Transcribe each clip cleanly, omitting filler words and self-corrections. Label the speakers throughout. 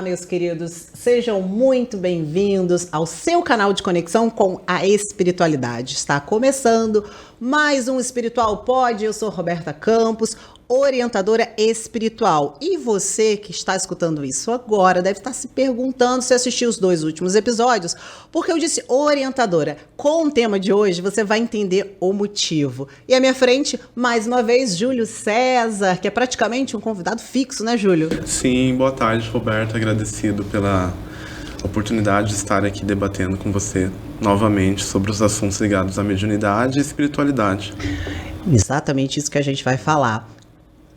Speaker 1: meus queridos, sejam muito bem-vindos ao seu canal de conexão com a espiritualidade. Está começando mais um Espiritual Pod. Eu sou Roberta Campos, orientadora espiritual. E você que está escutando isso agora deve estar se perguntando se assistiu os 2 últimos episódios, porque eu disse orientadora. Com o tema de hoje, você vai entender o motivo. E à minha frente, mais uma vez, Júlio César, que é praticamente um convidado fixo, né, Júlio?
Speaker 2: Sim, boa tarde, Roberto. Agradecido pela oportunidade de estar aqui debatendo com você novamente sobre os assuntos ligados à mediunidade e espiritualidade.
Speaker 1: Exatamente isso que a gente vai falar.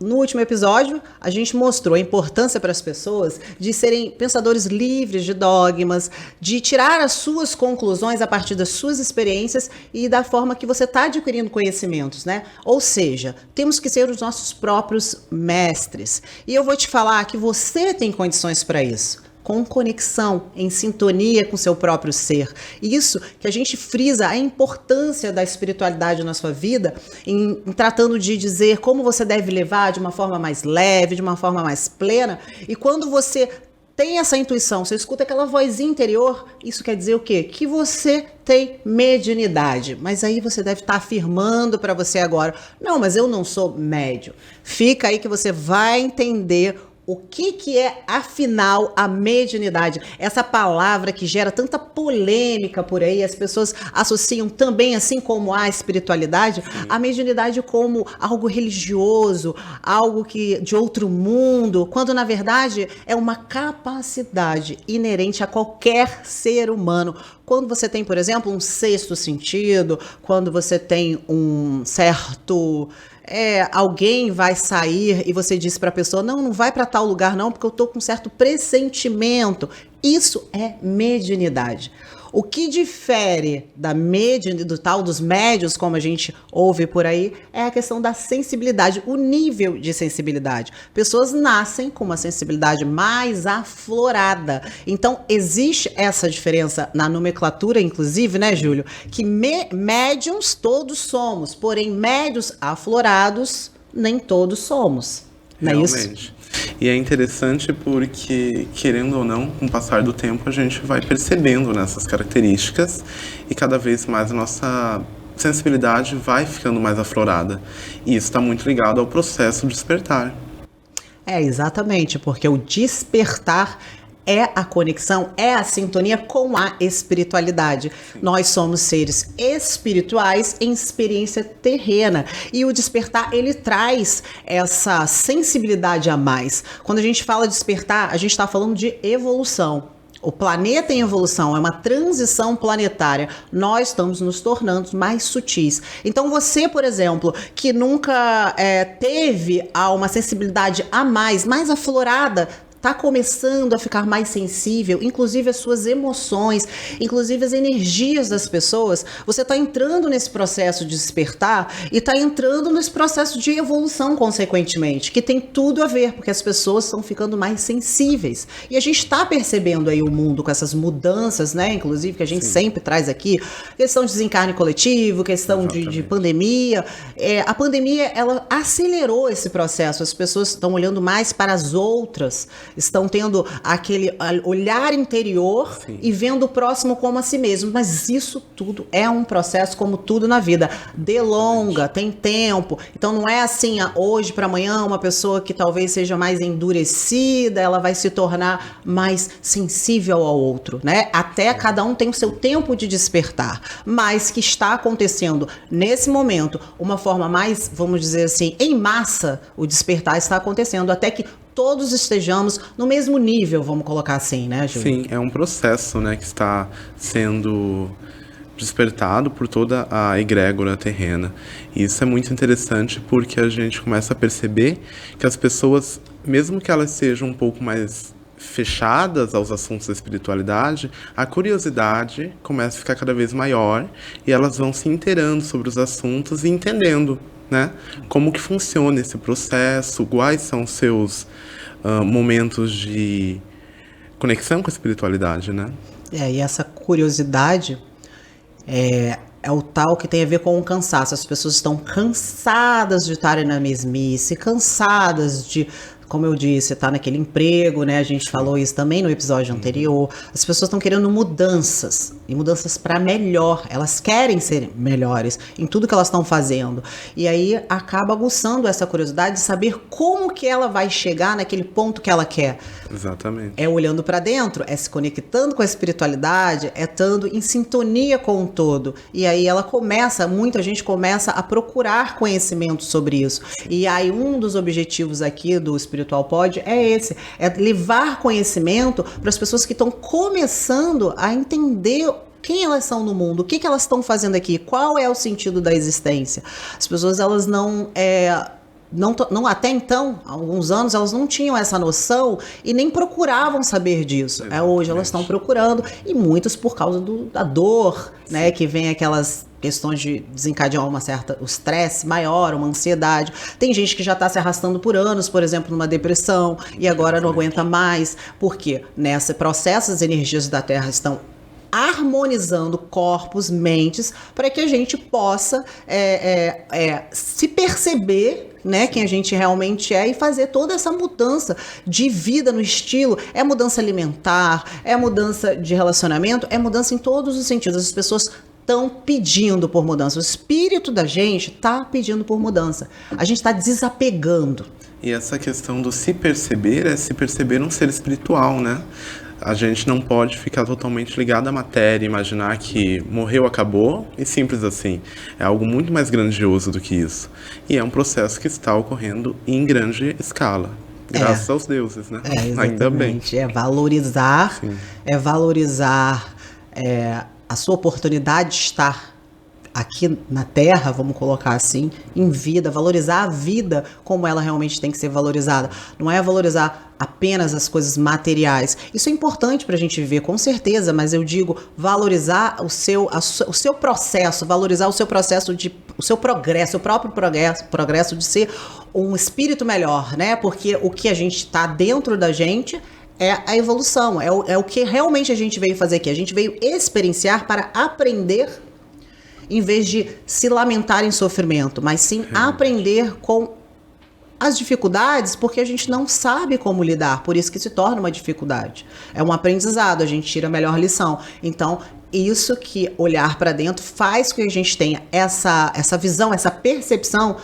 Speaker 1: No último episódio, a gente mostrou a importância para as pessoas de serem pensadores livres de dogmas, de tirar as suas conclusões a partir das suas experiências e da forma que você está adquirindo conhecimentos, né? Ou seja, temos que ser os nossos próprios mestres. E eu vou te falar que você tem condições para isso. Com conexão, em sintonia com seu próprio ser. Isso que a gente frisa a importância da espiritualidade na sua vida, em tratando de dizer como você deve levar de uma forma mais leve, de uma forma mais plena. E quando você tem essa intuição, você escuta aquela vozinha interior, isso quer dizer o quê? Que você tem mediunidade. Mas aí você deve estar afirmando para você agora, não, mas eu não sou médium. Fica aí que você vai entender o que é, afinal, a mediunidade? Essa palavra que gera tanta polêmica por aí, as pessoas associam também, assim como a espiritualidade, a mediunidade como algo religioso, algo que de outro mundo, quando na verdade é uma capacidade inerente a qualquer ser humano. Quando você tem, por exemplo, um sexto sentido, quando você tem um certo... alguém vai sair e você diz para a pessoa, não vai para tal lugar não, porque eu estou com um certo pressentimento. Isso é mediunidade. O que difere do tal dos médiuns, como a gente ouve por aí, é a questão da sensibilidade, o nível de sensibilidade. Pessoas nascem com uma sensibilidade mais aflorada. Então, existe essa diferença na nomenclatura, inclusive, né, Júlio? Que médiuns todos somos, porém, médiuns aflorados nem todos somos. Não é isso?
Speaker 2: E é interessante porque, querendo ou não, com o passar do tempo, a gente vai percebendo nessas características e cada vez mais a nossa sensibilidade vai ficando mais aflorada. E isso está muito ligado ao processo de despertar.
Speaker 1: Exatamente, porque o despertar é a conexão, é a sintonia com a espiritualidade. Sim. Nós somos seres espirituais em experiência terrena. E o despertar, ele traz essa sensibilidade a mais. Quando a gente fala despertar, a gente está falando de evolução. O planeta em evolução, é uma transição planetária. Nós estamos nos tornando mais sutis. Então você, por exemplo, que nunca teve uma sensibilidade a mais aflorada, está começando a ficar mais sensível, inclusive as suas emoções, inclusive as energias das pessoas. Você está entrando nesse processo de despertar e está entrando nesse processo de evolução, consequentemente, que tem tudo a ver, porque as pessoas estão ficando mais sensíveis. E a gente está percebendo aí o mundo com essas mudanças, né? Inclusive, que a gente sempre traz aqui, questão de desencarne coletivo, questão de pandemia. A pandemia, ela acelerou esse processo, as pessoas estão olhando mais para as outras, estão tendo aquele olhar interior. Sim. E vendo o próximo como a si mesmo. Mas isso tudo é um processo, como tudo na vida. Delonga, tem tempo. Então não é assim, hoje para amanhã, uma pessoa que talvez seja mais endurecida, ela vai se tornar mais sensível ao outro, né? Até cada um tem o seu tempo de despertar. Mas que está acontecendo nesse momento, uma forma mais, vamos dizer assim, em massa, o despertar está acontecendo, até que todos estejamos no mesmo nível, vamos colocar assim, né, Júlio?
Speaker 2: Sim, é um processo, né, que está sendo despertado por toda a egrégora terrena. E isso é muito interessante porque a gente começa a perceber que as pessoas, mesmo que elas sejam um pouco mais fechadas aos assuntos da espiritualidade, a curiosidade começa a ficar cada vez maior e elas vão se inteirando sobre os assuntos e entendendo, né, como que funciona esse processo, quais são os seus momentos de conexão com a espiritualidade, né?
Speaker 1: E essa curiosidade é o tal que tem a ver com o cansaço. As pessoas estão cansadas de estarem na mesmice, cansadas de como eu disse, tá naquele emprego, né? A gente falou isso também no episódio anterior. As pessoas estão querendo mudanças, e mudanças para melhor. Elas querem ser melhores em tudo que elas estão fazendo. E aí acaba aguçando essa curiosidade de saber como que ela vai chegar naquele ponto que ela quer.
Speaker 2: Exatamente.
Speaker 1: É olhando para dentro, é se conectando com a espiritualidade, é estando em sintonia com o todo. E aí muita gente começa a procurar conhecimento sobre isso. E aí um dos objetivos aqui do Espiritual Pod é esse, é levar conhecimento para as pessoas que estão começando a entender quem elas são no mundo, o que elas estão fazendo aqui, qual é o sentido da existência. As pessoas, elas não, até então, há alguns anos, elas não tinham essa noção e nem procuravam saber disso. Hoje elas estão procurando, e muitos por causa da dor, né, que vem aquelas questões de desencadear o estresse maior, uma ansiedade. Tem gente que já está se arrastando por anos, por exemplo, numa depressão, e agora não aguenta mais, porque nesse processo as energias da Terra estão harmonizando corpos, mentes, para que a gente possa se perceber, né, quem a gente realmente é, e fazer toda essa mudança de vida no estilo. É mudança alimentar, é mudança de relacionamento, é mudança em todos os sentidos. As pessoas estão pedindo por mudança. O espírito da gente está pedindo por mudança. A gente está desapegando.
Speaker 2: E essa questão do se perceber é se perceber um ser espiritual, né? A gente não pode ficar totalmente ligado à matéria, imaginar que morreu, acabou, e simples assim. É algo muito mais grandioso do que isso. E é um processo que está ocorrendo em grande escala. Graças aos deuses, né? Ainda bem.
Speaker 1: Valorizar, a sua oportunidade de estar aqui na Terra, vamos colocar assim, em vida, valorizar a vida como ela realmente tem que ser valorizada. Não é valorizar apenas as coisas materiais. Isso é importante para a gente viver, com certeza, mas eu digo valorizar o seu processo, valorizar o seu processo, o seu progresso, o seu próprio progresso de ser um espírito melhor, né? Porque o que a gente está dentro da gente é a evolução, é o que realmente a gente veio fazer aqui. A gente veio experienciar para aprender, em vez de se lamentar em sofrimento, mas sim aprender com as dificuldades, porque a gente não sabe como lidar, por isso que se torna uma dificuldade. É um aprendizado, a gente tira a melhor lição. Então, isso que olhar para dentro faz com que a gente tenha essa visão, essa percepção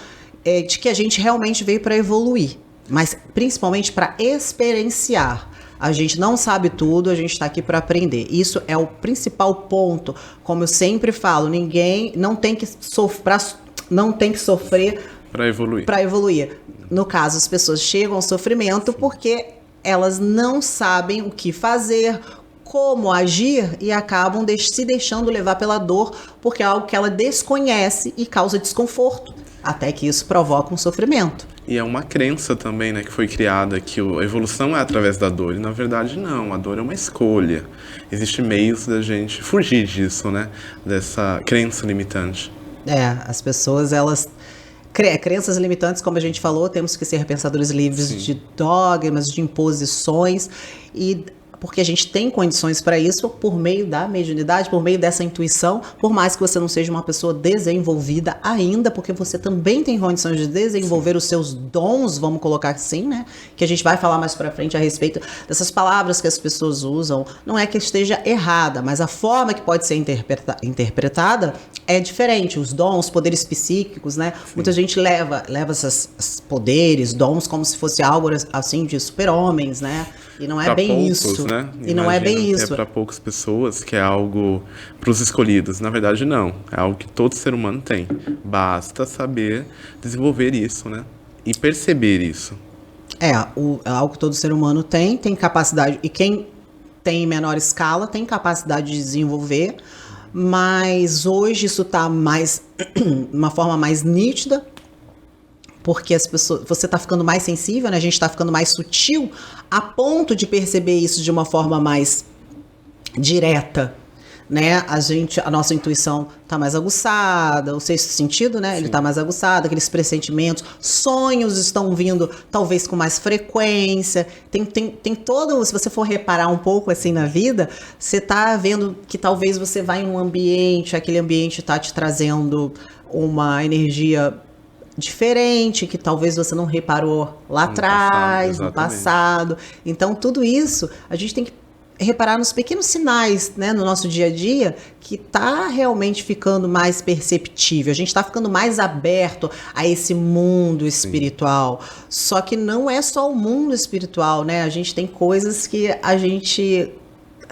Speaker 1: de que a gente realmente veio para evoluir, mas principalmente para experienciar. A gente não sabe tudo, a gente está aqui para aprender. Isso é o principal ponto. Como eu sempre falo, ninguém não tem que sofrer para evoluir. No caso, as pessoas chegam ao sofrimento porque elas não sabem o que fazer, como agir, e acabam se deixando levar pela dor, porque é algo que ela desconhece e causa desconforto, até que isso provoca um sofrimento.
Speaker 2: E é uma crença também, né, que foi criada, que a evolução é através da dor. E na verdade não, a dor é uma escolha. Existem meios da gente fugir disso, né, dessa crença limitante.
Speaker 1: As pessoas, elas... Crenças limitantes, como a gente falou, temos que ser pensadores livres de dogmas, de imposições, e porque a gente tem condições para isso por meio da mediunidade, por meio dessa intuição, por mais que você não seja uma pessoa desenvolvida ainda, porque você também tem condições de desenvolver os seus dons, vamos colocar assim, né? Que a gente vai falar mais para frente a respeito dessas palavras que as pessoas usam. Não é que esteja errada, mas a forma que pode ser interpretada é diferente. Os dons, os poderes psíquicos, né? Muita gente leva esses poderes, dons, como se fosse algo assim de super-homens, né? E não é pra bem poucos, isso.
Speaker 2: Né?
Speaker 1: E não é bem isso.
Speaker 2: É para poucas pessoas, que é algo para os escolhidos. Na verdade, não. É algo que todo ser humano tem. Basta saber desenvolver isso, né? E perceber isso.
Speaker 1: É algo que todo ser humano tem capacidade. E quem tem em menor escala tem capacidade de desenvolver. Mas hoje isso está mais uma forma mais nítida, porque as pessoas, você está ficando mais sensível, né? A gente está ficando mais sutil a ponto de perceber isso de uma forma mais direta, né? A nossa intuição está mais aguçada, o sexto sentido, né? Sim. Ele está mais aguçado, aqueles pressentimentos, sonhos estão vindo talvez com mais frequência. Tem todo, se você for reparar um pouco assim na vida, você está vendo que talvez você vai em um ambiente, aquele ambiente está te trazendo uma energia diferente, que talvez você não reparou lá atrás, no passado. Então, tudo isso, a gente tem que reparar nos pequenos sinais, né, no nosso dia a dia, que está realmente ficando mais perceptível. A gente está ficando mais aberto a esse mundo espiritual. Sim. Só que não é só o mundo espiritual, né? A gente tem coisas que a gente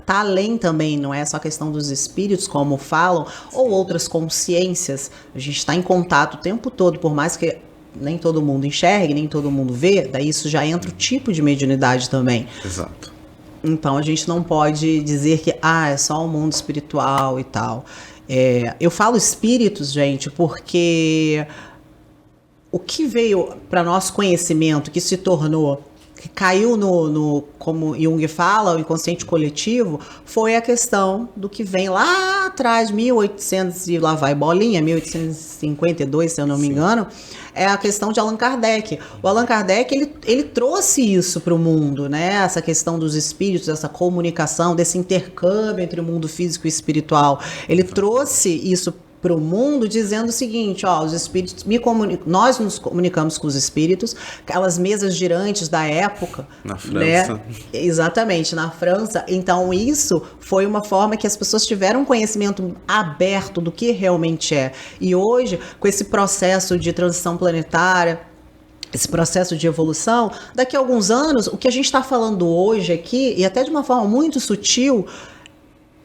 Speaker 1: tá além também, não é só a questão dos espíritos, como falam, ou outras consciências. A gente está em contato o tempo todo, por mais que nem todo mundo enxergue, nem todo mundo vê, daí isso já entra o tipo de mediunidade também.
Speaker 2: Exato.
Speaker 1: Então, a gente não pode dizer que é só o mundo espiritual e tal. Eu falo espíritos, gente, porque o que veio para nosso conhecimento, que se tornou, que caiu como Jung fala, o inconsciente coletivo, foi a questão do que vem lá atrás, 1800 e lá vai bolinha, 1852, se eu não me engano, é a questão de Allan Kardec. O Allan Kardec, ele trouxe isso para o mundo, né? Essa questão dos espíritos, essa comunicação, desse intercâmbio entre o mundo físico e espiritual. Ele trouxe isso para o mundo dizendo o seguinte, os espíritos nós nos comunicamos com os espíritos, aquelas mesas girantes da época.
Speaker 2: Na França.
Speaker 1: Né? Exatamente, na França. Então isso foi uma forma que as pessoas tiveram um conhecimento aberto do que realmente é. E hoje, com esse processo de transição planetária, esse processo de evolução, daqui a alguns anos, o que a gente está falando hoje aqui, e até de uma forma muito sutil,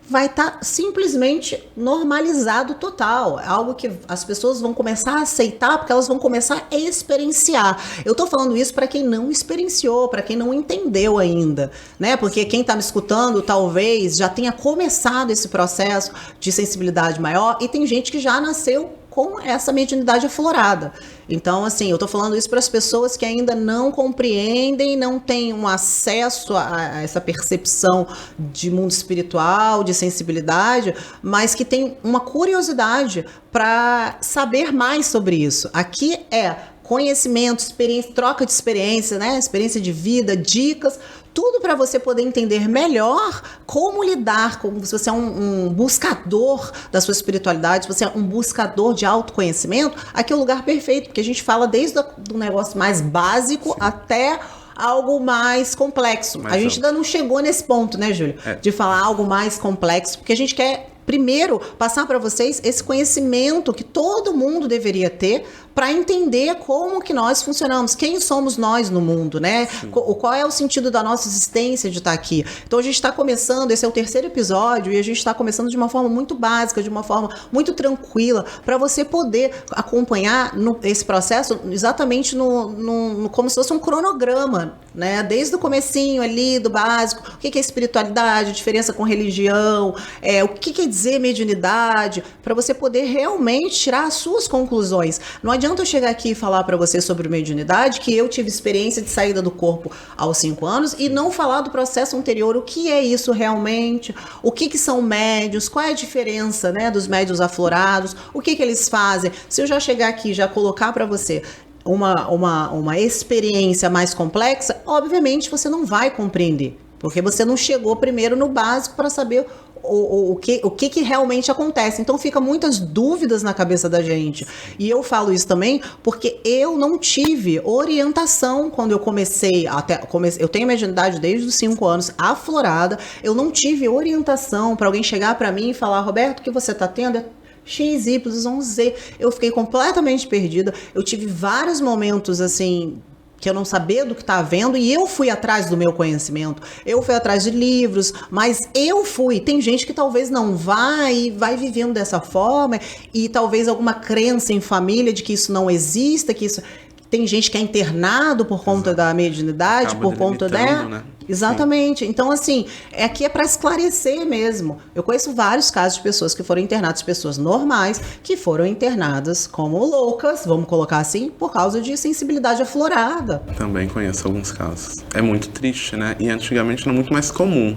Speaker 1: vai estar simplesmente normalizado total. É algo que as pessoas vão começar a aceitar, porque elas vão começar a experienciar. Eu estou falando isso para quem não experienciou, para quem não entendeu ainda, né? Porque quem está me escutando talvez já tenha começado esse processo de sensibilidade maior, e tem gente que já nasceu com essa mediunidade aflorada. Então, assim, eu tô falando isso para as pessoas que ainda não compreendem, não têm um acesso a essa percepção de mundo espiritual, de sensibilidade, mas que têm uma curiosidade para saber mais sobre isso. Aqui é conhecimento, experiência, troca de experiência, né? Experiência de vida, dicas, tudo para você poder entender melhor como lidar com, se você é um buscador da sua espiritualidade, se você é um buscador de autoconhecimento, aqui é o lugar perfeito, porque a gente fala desde do negócio mais básico até algo mais complexo. A gente ainda não chegou nesse ponto, né, Júlio? De falar algo mais complexo, porque a gente quer primeiro passar para vocês esse conhecimento que todo mundo deveria ter para entender como que nós funcionamos, quem somos nós no mundo, né? Qual é o sentido da nossa existência de estar aqui. Então a gente está começando, esse é o 3º episódio, e a gente está começando de uma forma muito básica, de uma forma muito tranquila, para você poder acompanhar esse processo exatamente como se fosse um cronograma, né? Desde o comecinho ali, do básico, o que é espiritualidade, a diferença com religião, o que é dizer mediunidade, para você poder realmente tirar as suas conclusões. Não adianta eu chegar aqui e falar para você sobre mediunidade, que eu tive experiência de saída do corpo aos 5 anos, e não falar do processo anterior, o que é isso realmente, o que são médios, qual é a diferença, né, dos médios aflorados, o que eles fazem. Se eu já chegar aqui e já colocar para você uma experiência mais complexa, obviamente você não vai compreender, porque você não chegou primeiro no básico para saber o que realmente acontece. Então fica muitas dúvidas na cabeça da gente. E eu falo isso também porque eu não tive orientação quando eu comecei, eu tenho mediunidade desde os 5 anos, aflorada, eu não tive orientação para alguém chegar para mim e falar, Roberto, o que você está tendo é X, Y, Z. Eu fiquei completamente perdida. Eu tive vários momentos assim que eu não sabia do que estava vendo, e eu fui atrás do meu conhecimento, eu fui atrás de livros, mas eu fui. Tem gente que talvez não vai vivendo dessa forma, e talvez alguma crença em família de que isso não exista, que isso... Tem gente que é internado por conta da mediunidade, por conta da... Né? Exatamente. Sim. Então, assim, aqui é para esclarecer mesmo. Eu conheço vários casos de pessoas que foram internadas, pessoas normais, que foram internadas como loucas, vamos colocar assim, por causa de sensibilidade aflorada.
Speaker 2: Também conheço alguns casos. É muito triste, né? E antigamente era muito mais comum.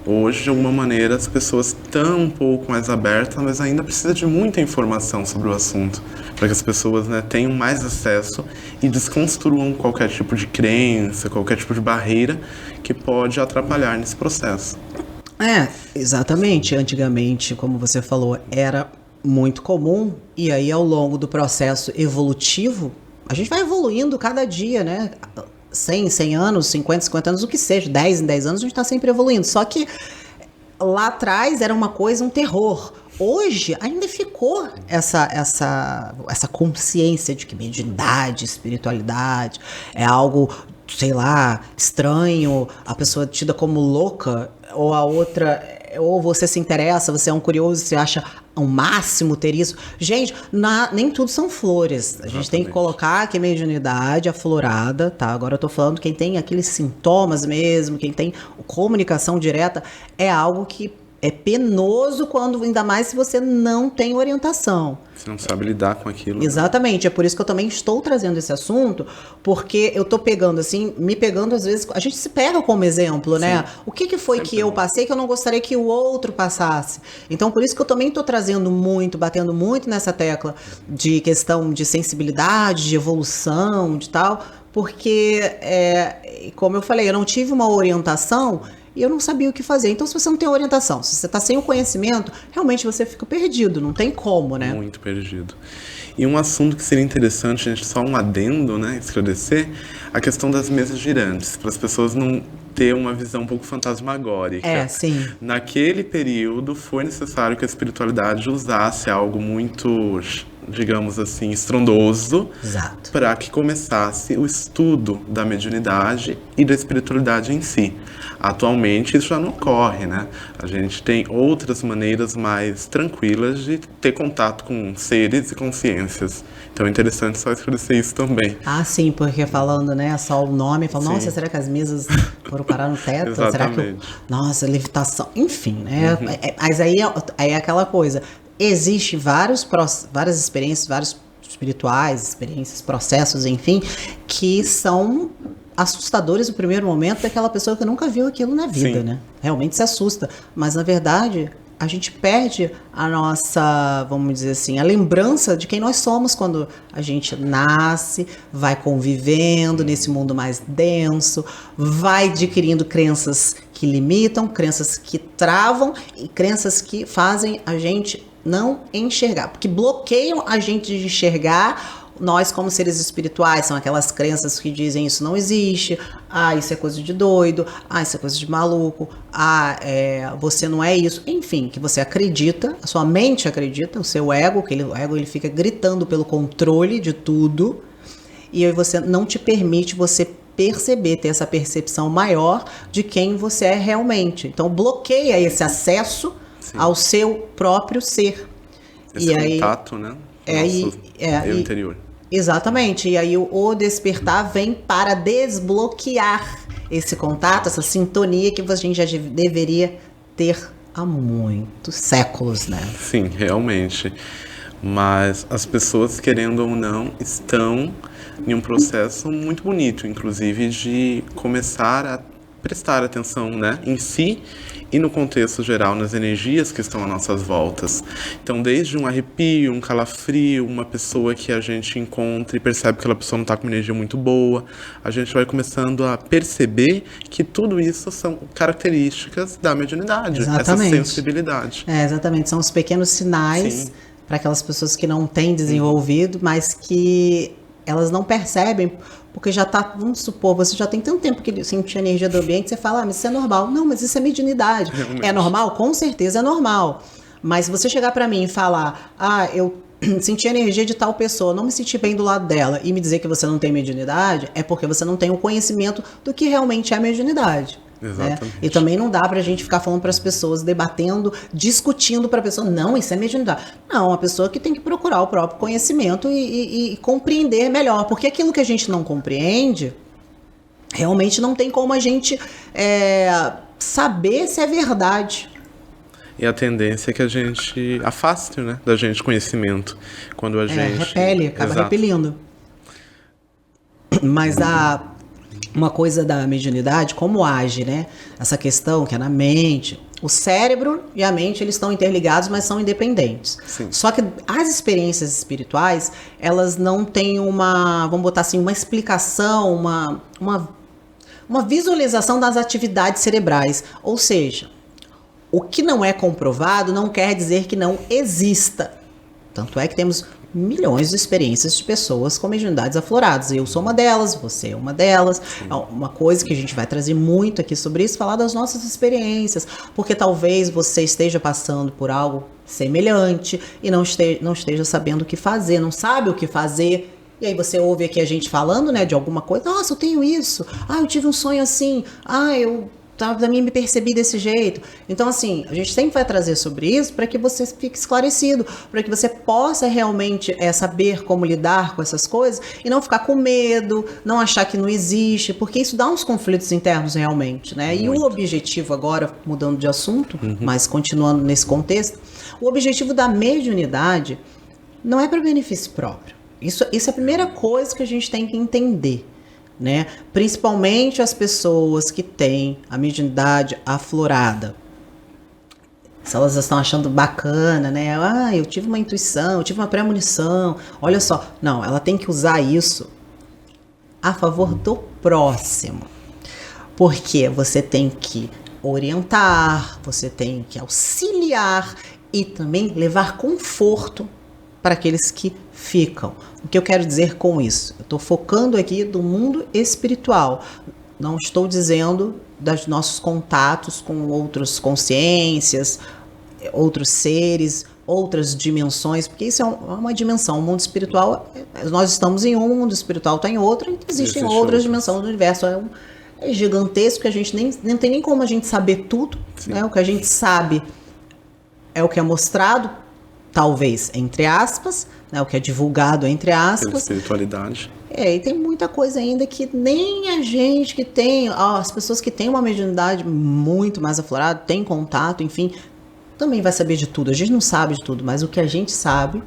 Speaker 2: Hoje, de alguma maneira, as pessoas estão um pouco mais abertas, mas ainda precisa de muita informação sobre o assunto, para que as pessoas, né, tenham mais acesso e desconstruam qualquer tipo de crença, qualquer tipo de barreira que pode atrapalhar nesse processo.
Speaker 1: Exatamente. Antigamente, como você falou, era muito comum, e aí ao longo do processo evolutivo, a gente vai evoluindo cada dia, né? 100 anos, 50 anos, o que seja, 10 em 10 anos, a gente está sempre evoluindo. Só que lá atrás era uma coisa, um terror. Hoje ainda ficou essa consciência de que mediunidade, espiritualidade é algo, sei lá, estranho, a pessoa tida como louca, ou a outra, ou você se interessa, você é um curioso, você acha o máximo ter isso. Gente, nem tudo são flores. A gente tem que colocar que a mediunidade aflorada, tá? Agora eu tô falando quem tem aqueles sintomas mesmo, quem tem comunicação direta, é algo que é penoso quando, ainda mais se você não tem orientação.
Speaker 2: Você não sabe lidar com aquilo.
Speaker 1: Exatamente, é por isso que eu também estou trazendo esse assunto, porque eu tô pegando assim, me pegando às vezes, a gente se pega como exemplo, né? O que foi sempre que eu passei que eu não gostaria que o outro passasse? Então, por isso que eu também tô trazendo muito, batendo muito nessa tecla de questão de sensibilidade, de evolução, de tal, porque, como eu falei, eu não tive uma orientação e eu não sabia o que fazer. Então, se você não tem orientação, se você está sem o conhecimento, realmente você fica perdido, não tem como, né?
Speaker 2: Muito perdido. E um assunto que seria interessante, a gente só um adendo, né, esclarecer, a questão das mesas girantes, para as pessoas não ter uma visão um pouco fantasmagórica.
Speaker 1: Sim.
Speaker 2: Naquele período, foi necessário que a espiritualidade usasse algo muito, digamos assim, estrondoso, para que começasse o estudo da mediunidade e da espiritualidade em si. Atualmente isso já não ocorre, né? A gente tem outras maneiras mais tranquilas de ter contato com seres e consciências. Então é interessante só esclarecer isso também.
Speaker 1: Sim, porque falando, né, só o nome, fala, nossa, será que as mesas foram parar no teto?
Speaker 2: Exatamente.
Speaker 1: Será que nossa, levitação, enfim, né? Mas aí é aquela coisa, existe várias experiências, vários espirituais, experiências, processos, enfim, que são assustadores no primeiro momento daquela pessoa que nunca viu aquilo na vida, né? Realmente se assusta. Mas, na verdade, a gente perde a nossa, vamos dizer assim, a lembrança de quem nós somos quando a gente nasce, vai convivendo nesse mundo mais denso, vai adquirindo crenças que limitam, crenças que travam e crenças que fazem a gente não enxergar, porque bloqueiam a gente de enxergar nós como seres espirituais. São aquelas crenças que dizem isso não existe, isso é coisa de doido, isso é coisa de maluco, você não é isso, enfim, que você acredita, a sua mente acredita, o seu ego, o ego ele fica gritando pelo controle de tudo, e aí você não te permite você perceber, ter essa percepção maior de quem você é realmente. Então bloqueia esse acesso ao seu próprio ser.
Speaker 2: Esse contato, né? Eu interior.
Speaker 1: Exatamente, e aí o despertar vem para desbloquear esse contato, essa sintonia que a gente já deveria ter há muitos séculos, né?
Speaker 2: Sim, realmente. Mas as pessoas, querendo ou não, estão em um processo muito bonito, inclusive de começar a prestar atenção, né, em si e no contexto geral, nas energias que estão às nossas voltas. Então, desde um arrepio, um calafrio, uma pessoa que a gente encontra e percebe que aquela pessoa não está com uma energia muito boa, a gente vai começando a perceber que tudo isso são características da mediunidade,
Speaker 1: exatamente.
Speaker 2: Essa sensibilidade.
Speaker 1: Exatamente, são os pequenos sinais para aquelas pessoas que não têm desenvolvido, mas que elas não percebem, porque já tá, vamos supor, você já tem tanto tempo que sentir a energia do ambiente, você fala, mas isso é normal. Não, mas isso é mediunidade. Realmente. É normal? Com certeza é normal. Mas se você chegar para mim e falar, eu senti a energia de tal pessoa, não me senti bem do lado dela, e me dizer que você não tem mediunidade, é porque você não tem o conhecimento do que realmente é mediunidade. Exatamente. Né? E também não dá pra gente ficar falando para as pessoas, debatendo, discutindo para a pessoa, não, isso é mediunidade. Não, a pessoa que tem que procurar o próprio conhecimento e compreender melhor, porque aquilo que a gente não compreende, realmente não tem como a gente saber se é verdade.
Speaker 2: E a tendência é que a gente afaste, né, da gente conhecimento, quando a gente...
Speaker 1: repele, acaba repelindo. Mas uma coisa da mediunidade, como age, né? Essa questão que é na mente. O cérebro e a mente, eles estão interligados, mas são independentes. Sim. Só que as experiências espirituais, elas não têm vamos botar assim, uma explicação, uma visualização das atividades cerebrais. Ou seja, o que não é comprovado não quer dizer que não exista. Tanto é que temos milhões de experiências de pessoas com mediunidades afloradas. Eu sou uma delas, você é uma delas. É uma coisa que a gente vai trazer muito aqui sobre isso, falar das nossas experiências, porque talvez você esteja passando por algo semelhante e não esteja sabendo o que fazer, não sabe o que fazer. E aí você ouve aqui a gente falando, né, de alguma coisa. Nossa, eu tenho isso. Eu tive um sonho assim. Eu também me percebi desse jeito. Então, assim, a gente sempre vai trazer sobre isso para que você fique esclarecido, para que você possa realmente saber como lidar com essas coisas e não ficar com medo, não achar que não existe, porque isso dá uns conflitos internos realmente, né?
Speaker 2: Muito.
Speaker 1: E o objetivo agora, mudando de assunto, mas continuando nesse contexto, o objetivo da mediunidade não é para benefício próprio. Isso é a primeira coisa que a gente tem que entender, né? Principalmente as pessoas que têm a mediunidade aflorada. Se elas estão achando bacana, né? Eu tive uma intuição, eu tive uma premonição. Olha só. Não, ela tem que usar isso a favor do próximo. Porque você tem que orientar, você tem que auxiliar e também levar conforto para aqueles que ficam. O que eu quero dizer com isso? Eu estou focando aqui do mundo espiritual. Não estou dizendo dos nossos contatos com outras consciências, outros seres, outras dimensões, porque isso é uma dimensão. O mundo espiritual, nós estamos em um, o mundo espiritual está em outro, e existem outras dimensões do universo. É gigantesco, que a gente não tem nem como a gente saber tudo, né? O que a gente sabe é o que é mostrado, talvez, entre aspas, né, o que é divulgado, entre aspas.
Speaker 2: Pela espiritualidade.
Speaker 1: E tem muita coisa ainda que nem a gente que tem, as pessoas que têm uma mediunidade muito mais aflorada, têm contato, enfim, também vai saber de tudo. A gente não sabe de tudo, mas o que a gente sabe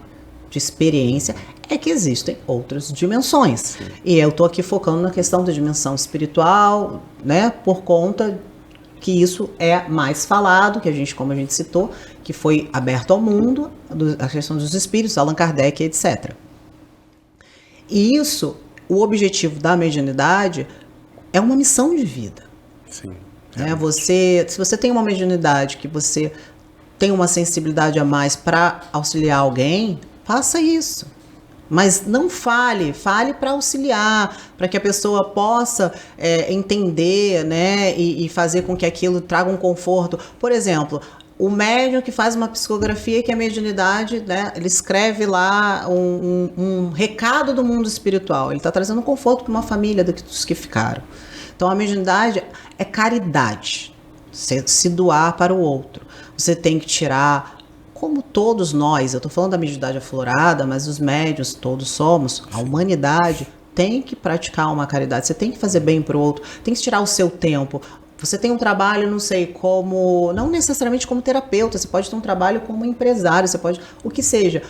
Speaker 1: de experiência é que existem outras dimensões. Sim. E eu tô aqui focando na questão da dimensão espiritual, né, por conta que isso é mais falado, que a gente, como a gente citou, que foi aberto ao mundo, a questão dos espíritos, Allan Kardec, etc. E isso, o objetivo da mediunidade é uma missão de vida.
Speaker 2: Sim.
Speaker 1: Se você tem uma mediunidade, que você tem uma sensibilidade a mais para auxiliar alguém, faça isso. Mas não fale para auxiliar, para que a pessoa possa entender, né, e fazer com que aquilo traga um conforto. Por exemplo, o médium que faz uma psicografia, que é a mediunidade, né, ele escreve lá um recado do mundo espiritual. Ele está trazendo conforto para uma família dos que ficaram. Então, a mediunidade é caridade, se doar para o outro. Você tem que tirar, como todos nós, eu estou falando da mediunidade aflorada, mas os médiuns todos somos, a humanidade tem que praticar uma caridade, você tem que fazer bem para o outro, tem que tirar o seu tempo. Você tem um trabalho, não sei, não necessariamente como terapeuta, você pode ter um trabalho como empresário, você pode, o que seja.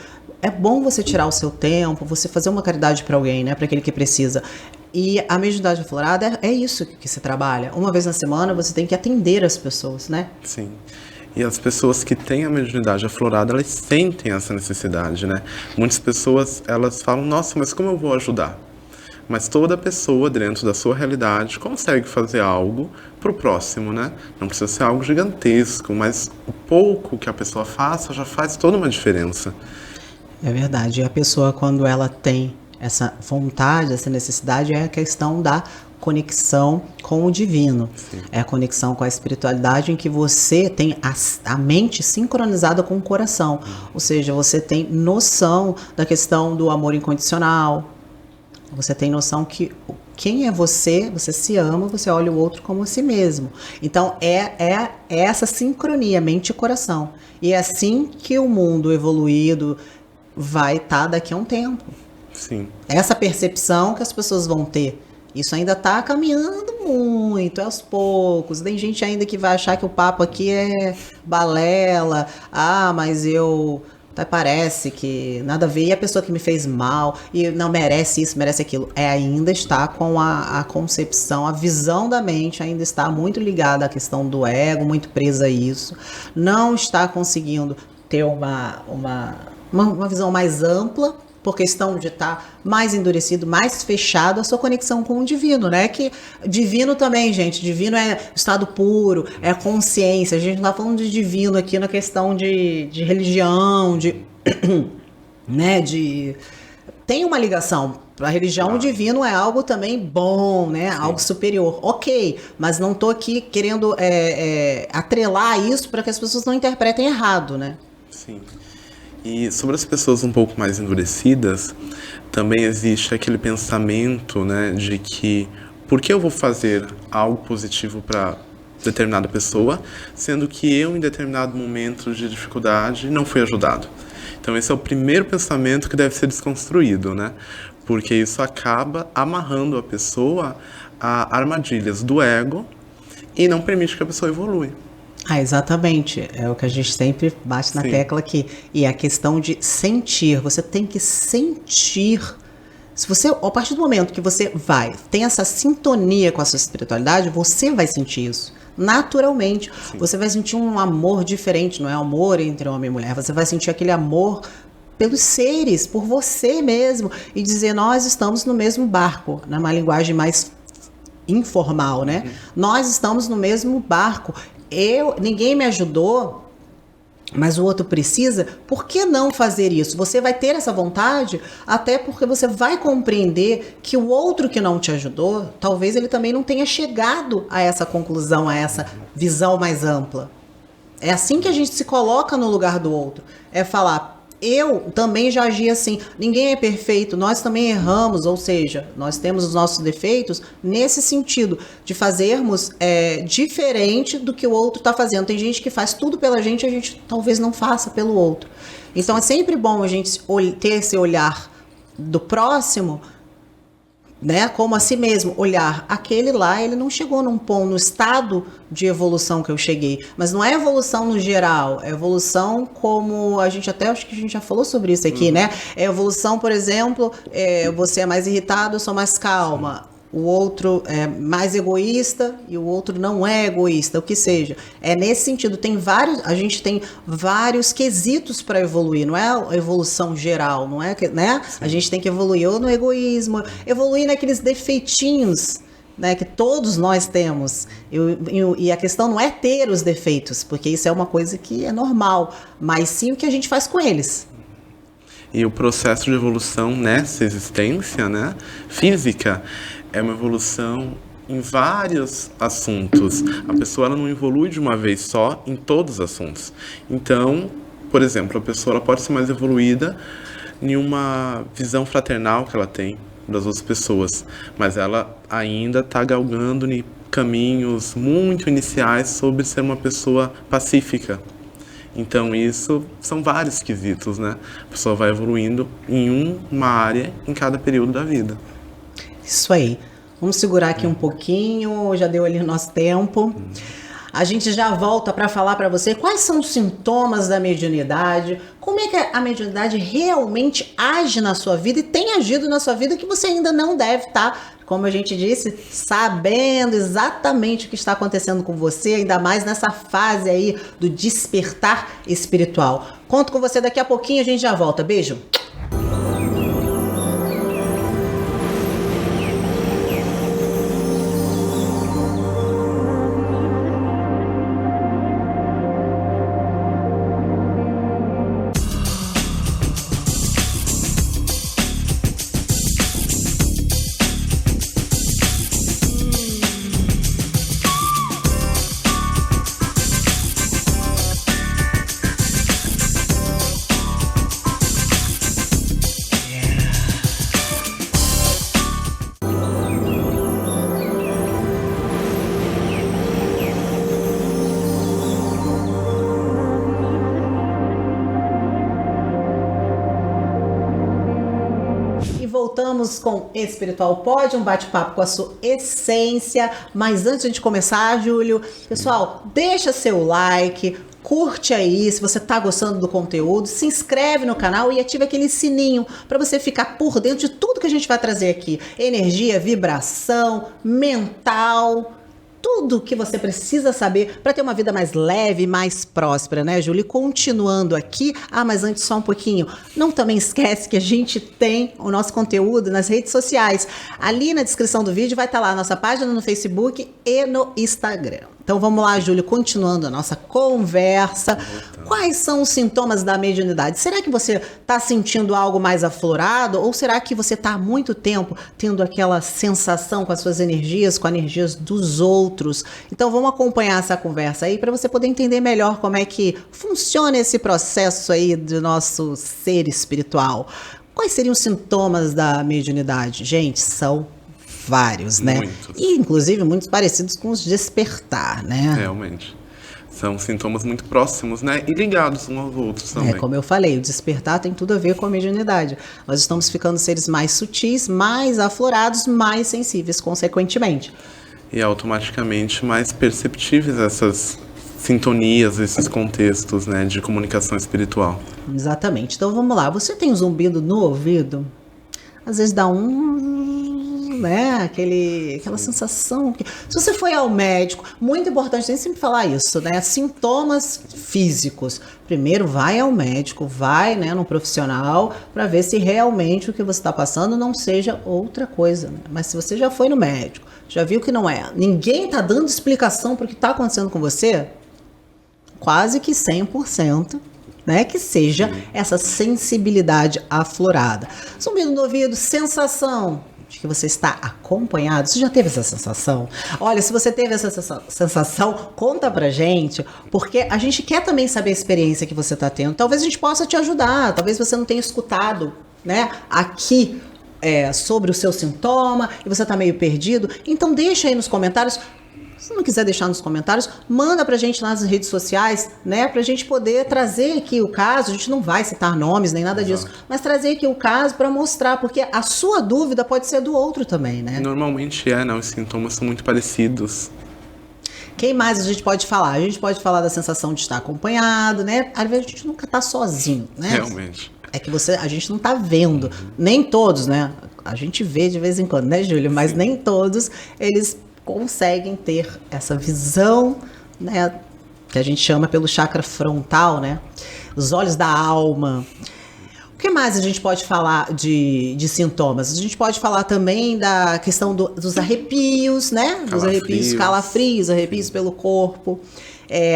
Speaker 1: É bom você tirar o seu tempo, você fazer uma caridade para alguém, né, para aquele que precisa. E a mediunidade aflorada é isso que você trabalha. Uma vez na semana você tem que atender as pessoas, né?
Speaker 2: Sim. E as pessoas que têm a mediunidade aflorada, elas sentem essa necessidade, né? Muitas pessoas, elas falam, nossa, mas como eu vou ajudar? Mas toda pessoa, dentro da sua realidade, consegue fazer algo pro próximo, né? Não precisa ser algo gigantesco, mas o pouco que a pessoa faça já faz toda uma diferença.
Speaker 1: É verdade. E a pessoa, quando ela tem essa vontade, essa necessidade, é a questão da conexão com o divino. Sim. É a conexão com a espiritualidade, em que você tem a mente sincronizada com o coração. Ou seja, você tem noção da questão do amor incondicional. Você tem noção que quem é você, você se ama, você olha o outro como a si mesmo. Então, é essa sincronia, mente e coração. E é assim que o mundo evoluído vai estar daqui a um tempo.
Speaker 2: Sim.
Speaker 1: Essa percepção que as pessoas vão ter. Isso ainda está caminhando muito, aos poucos. Tem gente ainda que vai achar que o papo aqui é balela. Mas até parece que nada a ver. E a pessoa que me fez mal, e não merece isso, merece aquilo. Ainda está com a concepção, a visão da mente ainda está muito ligada à questão do ego, muito presa a isso. Não está conseguindo ter uma visão mais ampla, por questão de estar mais endurecido, mais fechado a sua conexão com o divino, né? Que divino também, gente, divino é estado puro, é consciência. A gente não está falando de divino aqui na questão de religião, né, tem uma ligação. A religião, o divino é algo também bom, né? Sim. Algo superior. Ok, mas não estou aqui querendo atrelar isso para que as pessoas não interpretem errado, né?
Speaker 2: Sim. E sobre as pessoas um pouco mais endurecidas, também existe aquele pensamento, né, de que por que eu vou fazer algo positivo para determinada pessoa, sendo que eu, em determinado momento de dificuldade, não fui ajudado. Então esse é o primeiro pensamento que deve ser desconstruído, né? Porque isso acaba amarrando a pessoa a armadilhas do ego e não permite que a pessoa evolua.
Speaker 1: Exatamente. É o que a gente sempre bate na tecla aqui. E a questão de sentir. Você tem que sentir. Se você, a partir do momento que você tem essa sintonia com a sua espiritualidade, você vai sentir isso. Naturalmente. Sim. Você vai sentir um amor diferente, não é amor entre homem e mulher. Você vai sentir aquele amor pelos seres, por você mesmo. E dizer, nós estamos no mesmo barco, numa linguagem mais informal, né? Nós estamos no mesmo barco. Ninguém me ajudou, mas o outro precisa, por que não fazer isso? Você vai ter essa vontade, até porque você vai compreender que o outro que não te ajudou, talvez ele também não tenha chegado a essa conclusão, a essa visão mais ampla. É assim que a gente se coloca no lugar do outro. É falar, eu também já agi assim, ninguém é perfeito, nós também erramos, ou seja, nós temos os nossos defeitos nesse sentido, de fazermos diferente do que o outro está fazendo. Tem gente que faz tudo pela gente e a gente talvez não faça pelo outro. Então é sempre bom a gente ter esse olhar do próximo, né, como a si mesmo, olhar, aquele lá, ele não chegou no estado de evolução que eu cheguei, mas não é evolução no geral, é evolução como acho que a gente já falou sobre isso aqui, né, é evolução, por exemplo, você é mais irritado, eu sou mais calma, o outro é mais egoísta e o outro não é egoísta, o que seja. É nesse sentido, a gente tem vários quesitos para evoluir, não é a evolução geral, não é, né? A gente tem que evoluir ou no egoísmo, evoluir naqueles defeitinhos, né, que todos nós temos. E a questão não é ter os defeitos, porque isso é uma coisa que é normal, mas sim o que a gente faz com eles.
Speaker 2: E o processo de evolução nessa existência, né, física, é uma evolução em vários assuntos. A pessoa ela não evolui de uma vez só em todos os assuntos. Então, por exemplo, a pessoa ela pode ser mais evoluída em uma visão fraternal que ela tem das outras pessoas, mas ela ainda está galgando em caminhos muito iniciais sobre ser uma pessoa pacífica. Então, isso são vários quesitos, né? A pessoa vai evoluindo em uma área em cada período da vida.
Speaker 1: Isso aí. Vamos segurar aqui um pouquinho, já deu ali o nosso tempo. A gente já volta para falar para você quais são os sintomas da mediunidade, como é que a mediunidade realmente age na sua vida e tem agido na sua vida que você ainda não deve estar, como a gente disse, sabendo exatamente o que está acontecendo com você, ainda mais nessa fase aí do despertar espiritual. Conto com você daqui a pouquinho, a gente já volta. Beijo! Voltamos com Espiritual Pod, um bate-papo com a sua essência. Mas antes de começar, Júlio, pessoal, deixa seu like, curte aí se você tá gostando do conteúdo, se inscreve no canal e ativa aquele sininho para você ficar por dentro de tudo que a gente vai trazer aqui. Energia, vibração, mental, tudo que você precisa saber para ter uma vida mais leve, mais próspera, né, Júlia? E continuando aqui, mas antes só um pouquinho, não também esquece que a gente tem o nosso conteúdo nas redes sociais. Ali na descrição do vídeo vai estar lá a nossa página no Facebook e no Instagram. Então vamos lá, Júlio, continuando a nossa conversa. Quais são os sintomas da mediunidade? Será que você está sentindo algo mais aflorado? Ou será que você está há muito tempo tendo aquela sensação com as suas energias, com as energias dos outros? Então vamos acompanhar essa conversa aí para você poder entender melhor como é que funciona esse processo aí do nosso ser espiritual. Quais seriam os sintomas da mediunidade? Gente, são vários, né?
Speaker 2: Muitos.
Speaker 1: E, inclusive, muitos parecidos com os despertar, né?
Speaker 2: Realmente. São sintomas muito próximos, né? E ligados uns aos outros também.
Speaker 1: Como eu falei, o despertar tem tudo a ver com a mediunidade. Nós estamos ficando seres mais sutis, mais aflorados, mais sensíveis, consequentemente.
Speaker 2: E automaticamente mais perceptíveis essas sintonias, esses contextos, né, de comunicação espiritual.
Speaker 1: Exatamente. Então, vamos lá. Você tem um zumbido no ouvido? Às vezes dá né, aquela sensação que... Se você foi ao médico, muito importante, tem que sempre falar isso, né, sintomas físicos, primeiro vai ao médico, vai, né, no profissional, para ver se realmente o que você está passando não seja outra coisa, né? Mas se você já foi no médico, já viu que não é, ninguém está dando explicação para o que está acontecendo com você, quase que 100%, né, que seja essa sensibilidade aflorada. Zumbido no ouvido, sensação de que você está acompanhado. Você já teve essa sensação? Olha, se você teve essa sensação, conta pra gente, porque a gente quer também saber a experiência que você está tendo. Talvez a gente possa te ajudar, talvez você não tenha escutado, né, aqui sobre o seu sintoma e você está meio perdido. Então deixa aí nos comentários. Se não quiser deixar nos comentários, manda pra gente nas redes sociais, né? Pra gente poder trazer aqui o caso. A gente não vai citar nomes nem nada disso, mas trazer aqui o caso para mostrar, porque a sua dúvida pode ser do outro também, né?
Speaker 2: Normalmente os sintomas são muito parecidos.
Speaker 1: Quem mais a gente pode falar? A gente pode falar da sensação de estar acompanhado, né? Às vezes a gente nunca tá sozinho, né?
Speaker 2: Realmente.
Speaker 1: É que a gente não tá vendo. Nem todos, né? A gente vê de vez em quando, né, Júlio? Mas nem todos eles conseguem ter essa visão, né, que a gente chama pelo chakra frontal, né, os olhos da alma. O que mais a gente pode falar de sintomas? A gente pode falar também da questão dos arrepios, né, dos arrepios, calafrios, arrepios pelo corpo.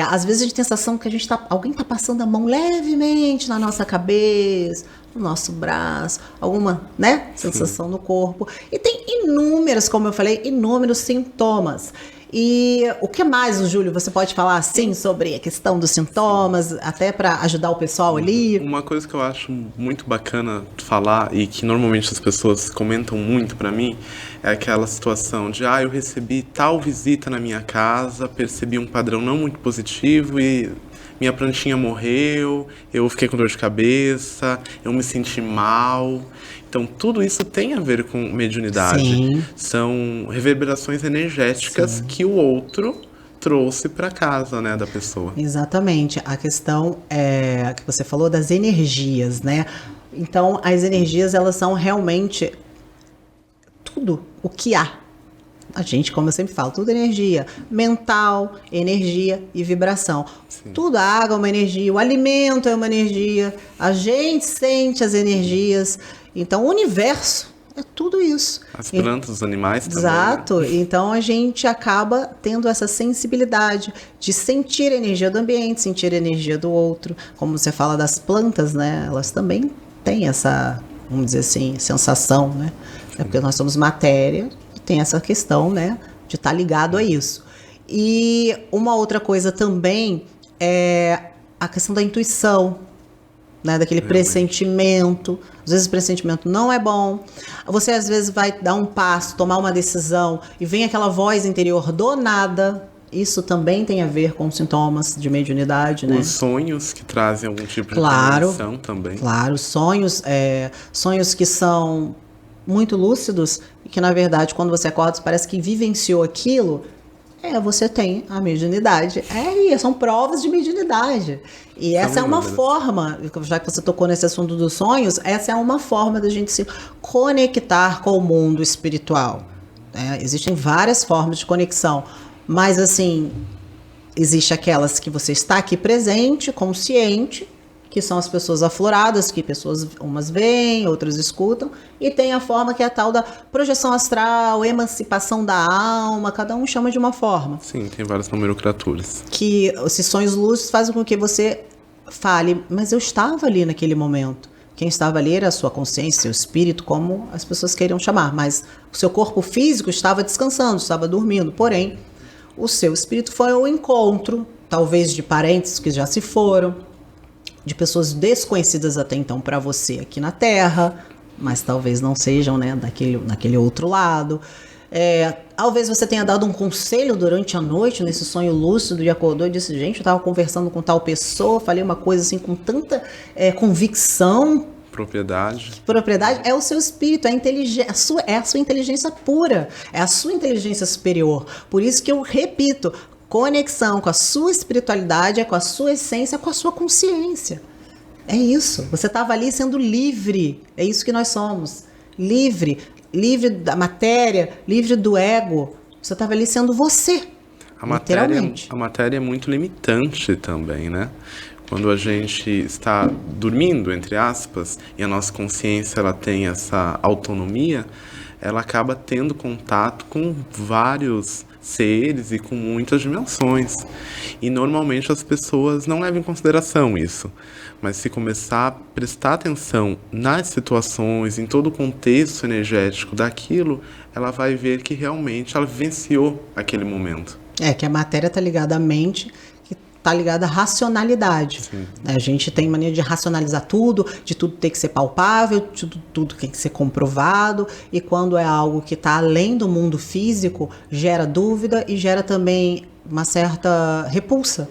Speaker 1: Às vezes a gente tem a sensação que alguém está passando a mão levemente na nossa cabeça, no nosso braço, alguma, né, sensação no corpo. E tem inúmeras, como eu falei, inúmeros sintomas. E o que mais, Júlio, você pode falar assim sobre a questão dos sintomas, até para ajudar o pessoal ali?
Speaker 2: Uma coisa que eu acho muito bacana falar e que normalmente as pessoas comentam muito para mim é aquela situação de eu recebi tal visita na minha casa, percebi um padrão não muito positivo e minha plantinha morreu, eu fiquei com dor de cabeça, eu me senti mal. Então, tudo isso tem a ver com mediunidade.
Speaker 1: Sim.
Speaker 2: São reverberações energéticas que o outro trouxe para casa, né, da pessoa.
Speaker 1: Exatamente. A questão que você falou das energias, né? Então, as energias, elas são realmente tudo o que há. A gente, como eu sempre falo, tudo é energia mental, energia e vibração.
Speaker 2: Sim.
Speaker 1: Tudo, a água é uma energia, o alimento é uma energia, a gente sente as energias. Então, o universo é tudo isso.
Speaker 2: As plantas, os animais também.
Speaker 1: Exato. Então, a gente acaba tendo essa sensibilidade de sentir a energia do ambiente, sentir a energia do outro. Como você fala das plantas, né? Elas também têm essa, vamos dizer assim, sensação, né? É porque nós somos matéria. Tem essa questão, né, de estar ligado a isso. E uma outra coisa também é a questão da intuição, né, daquele pressentimento. Às vezes o pressentimento não é bom. Você às vezes vai dar um passo, tomar uma decisão e vem aquela voz interior do nada. Isso também tem a ver com sintomas de mediunidade, né?
Speaker 2: Os sonhos que trazem algum tipo de premonição também.
Speaker 1: Claro, sonhos que são muito lúcidos e que, na verdade, quando você acorda, parece que vivenciou aquilo, você tem a mediunidade. São provas de mediunidade. E essa é uma forma, já que você tocou nesse assunto dos sonhos, essa é uma forma da gente se conectar com o mundo espiritual. Existem várias formas de conexão, mas, assim, existe aquelas que você está aqui presente, consciente, que são as pessoas afloradas, que pessoas umas veem, outras escutam, e tem a forma que é a tal da projeção astral, emancipação da alma, cada um chama de uma forma.
Speaker 2: Sim, tem várias nomenclaturas.
Speaker 1: Que esses sonhos lúcidos fazem com que você fale, mas eu estava ali naquele momento. Quem estava ali era a sua consciência, seu espírito, como as pessoas queriam chamar, mas o seu corpo físico estava descansando, estava dormindo, porém, o seu espírito foi ao encontro, talvez de parentes que já se foram, de pessoas desconhecidas até então para você aqui na Terra, mas talvez não sejam, né, naquele outro lado. Talvez você tenha dado um conselho durante a noite, nesse sonho lúcido, e acordou e disse, gente, eu estava conversando com tal pessoa, falei uma coisa assim com tanta convicção.
Speaker 2: Propriedade
Speaker 1: é o seu espírito, é a sua inteligência pura, é a sua inteligência superior. Por isso que eu repito, conexão com a sua espiritualidade, é com a sua essência, com a sua consciência. É isso. Você estava ali sendo livre. É isso que nós somos. Livre da matéria, livre do ego. Você estava ali sendo você. Literalmente.
Speaker 2: A matéria é muito limitante também, né? Quando a gente está dormindo, entre aspas, e a nossa consciência ela tem essa autonomia, ela acaba tendo contato com vários seres e com muitas dimensões. E normalmente as pessoas não levam em consideração isso. Mas se começar a prestar atenção nas situações, em todo o contexto energético daquilo, ela vai ver que realmente ela vivenciou aquele momento.
Speaker 1: Que a matéria está ligada à mente, que está ligada à racionalidade.
Speaker 2: Sim.
Speaker 1: A gente tem mania de racionalizar tudo, de tudo ter que ser palpável, de tudo tem que ser comprovado, e quando é algo que está além do mundo físico, gera dúvida e gera também uma certa repulsa,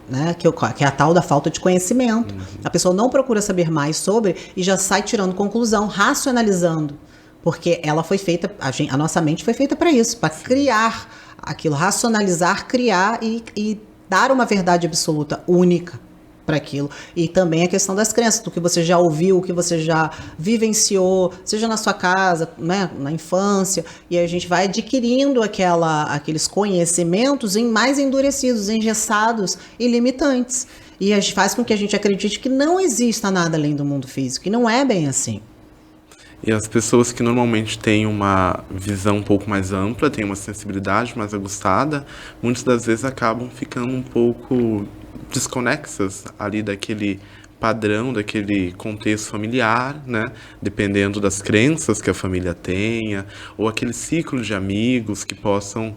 Speaker 1: né? Que é a tal da falta de conhecimento. A pessoa não procura saber mais sobre e já sai tirando conclusão, racionalizando, porque ela foi feita, a nossa mente foi feita para isso, para criar aquilo, racionalizar, criar e dar uma verdade absoluta, única para aquilo. E também a questão das crenças, do que você já ouviu, o que você já vivenciou, seja na sua casa, né, na infância, e a gente vai adquirindo aqueles conhecimentos mais endurecidos, engessados e limitantes. E faz com que a gente acredite que não exista nada além do mundo físico, e não é bem assim.
Speaker 2: E as pessoas que normalmente têm uma visão um pouco mais ampla, têm uma sensibilidade mais aguçada, muitas das vezes acabam ficando um pouco desconexas ali daquele padrão, daquele contexto familiar, né? Dependendo das crenças que a família tenha, ou aquele ciclo de amigos que possam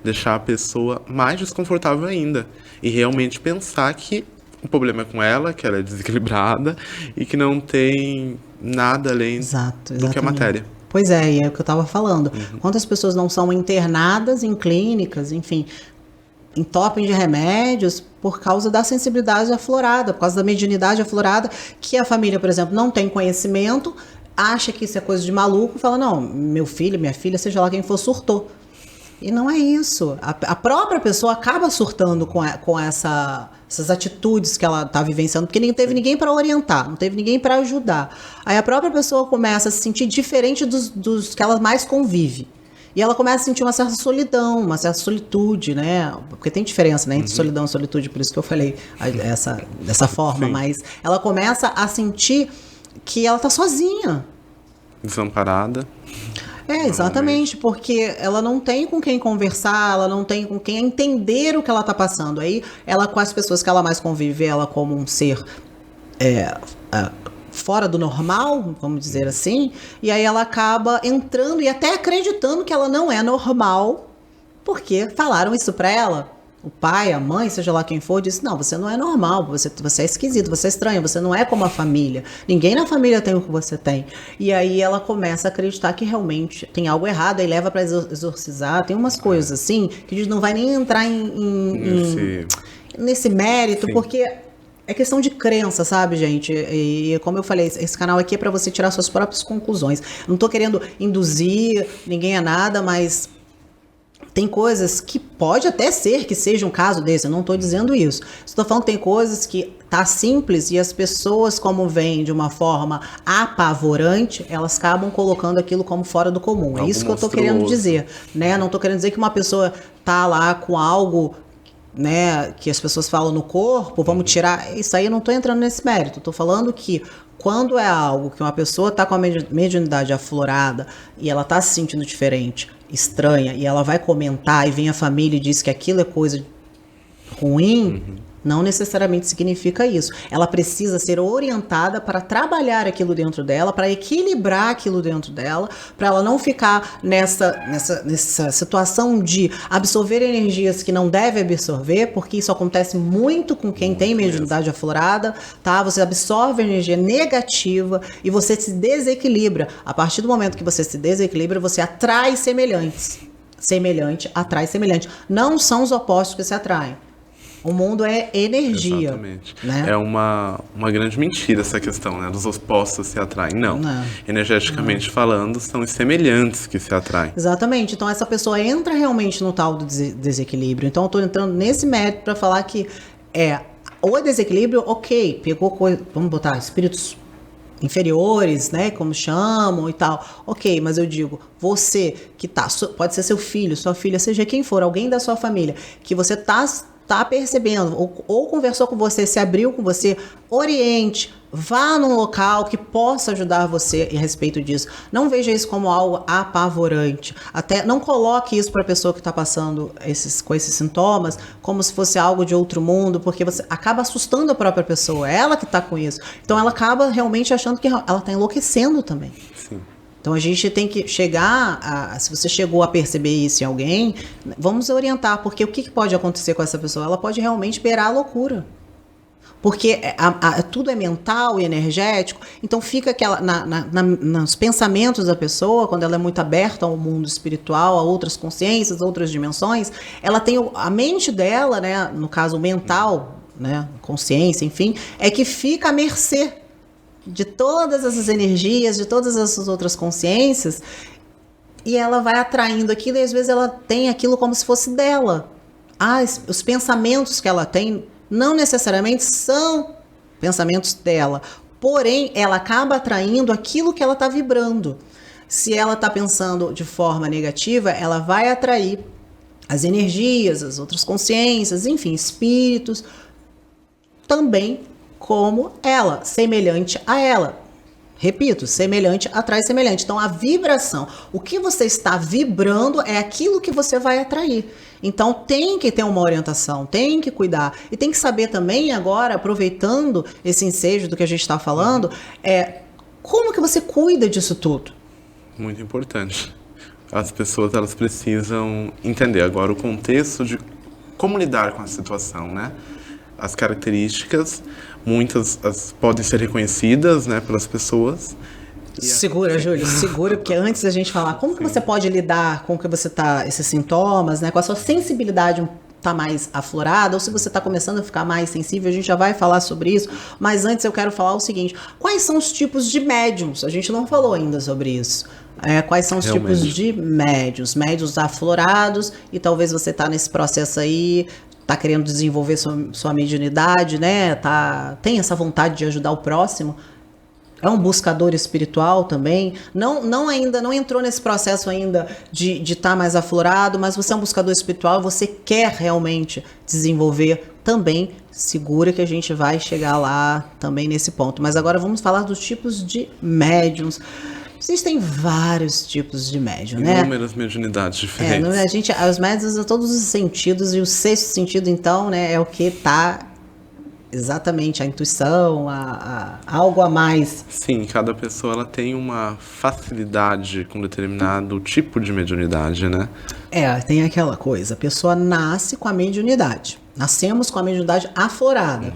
Speaker 2: deixar a pessoa mais desconfortável ainda. E realmente pensar que o problema é com ela, que ela é desequilibrada e que não tem nada além do que a matéria.
Speaker 1: Pois é, e é o que eu estava falando. Quantas pessoas não são internadas em clínicas, enfim, entopem de remédios por causa da sensibilidade aflorada, por causa da mediunidade aflorada, que a família, por exemplo, não tem conhecimento, acha que isso é coisa de maluco, fala, não, meu filho, minha filha, seja lá quem for, surtou. E não é isso. A própria pessoa acaba surtando com essas atitudes que ela está vivenciando, porque não teve ninguém para orientar, não teve ninguém para ajudar. Aí a própria pessoa começa a se sentir diferente dos que ela mais convive. E ela começa a sentir uma certa solidão, uma certa solitude, né? Porque tem diferença, né, entre solidão e solitude, por isso que eu falei dessa forma.
Speaker 2: Sim.
Speaker 1: Mas ela começa a sentir que ela está sozinha.
Speaker 2: Desamparada.
Speaker 1: Exatamente, porque ela não tem com quem conversar, ela não tem com quem entender o que ela está passando. Aí, ela, com as pessoas que ela mais convive, ela como um ser fora do normal, vamos dizer assim, e aí ela acaba entrando e até acreditando que ela não é normal, porque falaram isso para ela. O pai, a mãe, seja lá quem for, disse, não, você não é normal, você é esquisito, você é estranho, você não é como a família. Ninguém na família tem o que você tem. E aí ela começa a acreditar que realmente tem algo errado, aí leva para exorcizar, tem umas coisas assim, que a gente não vai nem entrar nesse mérito, sim, porque é questão de crença, sabe, gente? E como eu falei, esse canal aqui é para você tirar suas próprias conclusões. Não tô querendo induzir ninguém a nada, mas tem coisas que pode até ser que seja um caso desse, eu não estou dizendo isso. Estou falando que tem coisas que tá simples e as pessoas, como vêm de uma forma apavorante, elas acabam colocando aquilo como fora do comum. É isso que eu estou querendo dizer, né? Não estou querendo dizer que uma pessoa tá lá com algo né, que as pessoas falam no corpo, vamos tirar, isso aí eu não estou entrando nesse mérito, estou falando que quando é algo que uma pessoa está com a mediunidade aflorada e ela está se sentindo diferente, estranha, e ela vai comentar e vem a família e diz que aquilo é coisa ruim, não necessariamente significa isso. Ela precisa ser orientada para trabalhar aquilo dentro dela, para equilibrar aquilo dentro dela, para ela não ficar nessa situação de absorver energias que não deve absorver, porque isso acontece muito com quem tem mediunidade aflorada, tá? Você absorve energia negativa e você se desequilibra. A partir do momento que você se desequilibra, você atrai semelhantes. Semelhante atrai semelhante. Não são os opostos que se atraem. O mundo é energia.
Speaker 2: Exatamente.
Speaker 1: Né?
Speaker 2: É uma grande mentira essa questão, né? Dos opostos se atraem. Não. Energeticamente falando, são os semelhantes que se atraem.
Speaker 1: Exatamente. Então, essa pessoa entra realmente no tal do desequilíbrio. Então, eu estou entrando nesse mérito para falar que o desequilíbrio, ok, pegou coisa, vamos botar, espíritos inferiores, né, como chamam e tal. Ok, mas eu digo, você que pode ser seu filho, sua filha, seja quem for, alguém da sua família, que você tá percebendo, ou conversou com você, se abriu com você, oriente, vá num local que possa ajudar você a respeito disso. Não veja isso como algo apavorante. Até não coloque isso para a pessoa que está passando com esses sintomas como se fosse algo de outro mundo, porque você acaba assustando a própria pessoa, ela que está com isso. Então ela acaba realmente achando que ela está enlouquecendo também.
Speaker 2: Sim.
Speaker 1: Então a gente tem que chegar se você chegou a perceber isso em alguém, vamos orientar, porque o que pode acontecer com essa pessoa? Ela pode realmente beirar a loucura. Porque tudo é mental e energético, então fica aquela nos pensamentos da pessoa, quando ela é muito aberta ao mundo espiritual, a outras consciências, outras dimensões, ela tem a mente dela, né, no caso mental, né, consciência, enfim, é que fica à mercê de todas essas energias, de todas essas outras consciências, e ela vai atraindo aquilo, e às vezes ela tem aquilo como se fosse dela. Os pensamentos que ela tem não necessariamente são pensamentos dela, porém ela acaba atraindo aquilo que ela está vibrando. Se ela está pensando de forma negativa, ela vai atrair as energias, as outras consciências, enfim, espíritos, também como ela, semelhante a ela. Repito, semelhante atrai semelhante. Então, a vibração, o que você está vibrando é aquilo que você vai atrair. Então, tem que ter uma orientação, tem que cuidar. E tem que saber também, agora, aproveitando esse ensejo do que a gente está falando, como que você cuida disso tudo?
Speaker 2: Muito importante. As pessoas, elas precisam entender agora o contexto de como lidar com a situação, né? As características, muitas podem ser reconhecidas, né, pelas pessoas.
Speaker 1: Segura, Júlio, segura, porque antes da gente falar, como que você pode lidar com que você tá, esses sintomas, né, com a sua sensibilidade tá mais aflorada, ou se você tá começando a ficar mais sensível, a gente já vai falar sobre isso, mas antes eu quero falar o seguinte, quais são os tipos de médiums? A gente não falou ainda sobre isso. Quais são os tipos de médiums? Médiums aflorados, e talvez você tá nesse processo aí, tá querendo desenvolver sua mediunidade, né? Tem essa vontade de ajudar o próximo. É um buscador espiritual também. Não entrou nesse processo ainda de estar mais aflorado, mas você é um buscador espiritual, você quer realmente desenvolver também. Segura que a gente vai chegar lá também nesse ponto. Mas agora vamos falar dos tipos de médiums. Existem vários tipos de médium, né?
Speaker 2: Inúmeras mediunidades diferentes.
Speaker 1: Os médiums usam todos os sentidos, e o sexto sentido, então, né, é o que está exatamente a intuição, algo a mais.
Speaker 2: Sim, cada pessoa ela tem uma facilidade com determinado tipo de mediunidade, né?
Speaker 1: Tem aquela coisa, a pessoa nasce com a mediunidade. Nascemos com a mediunidade aflorada.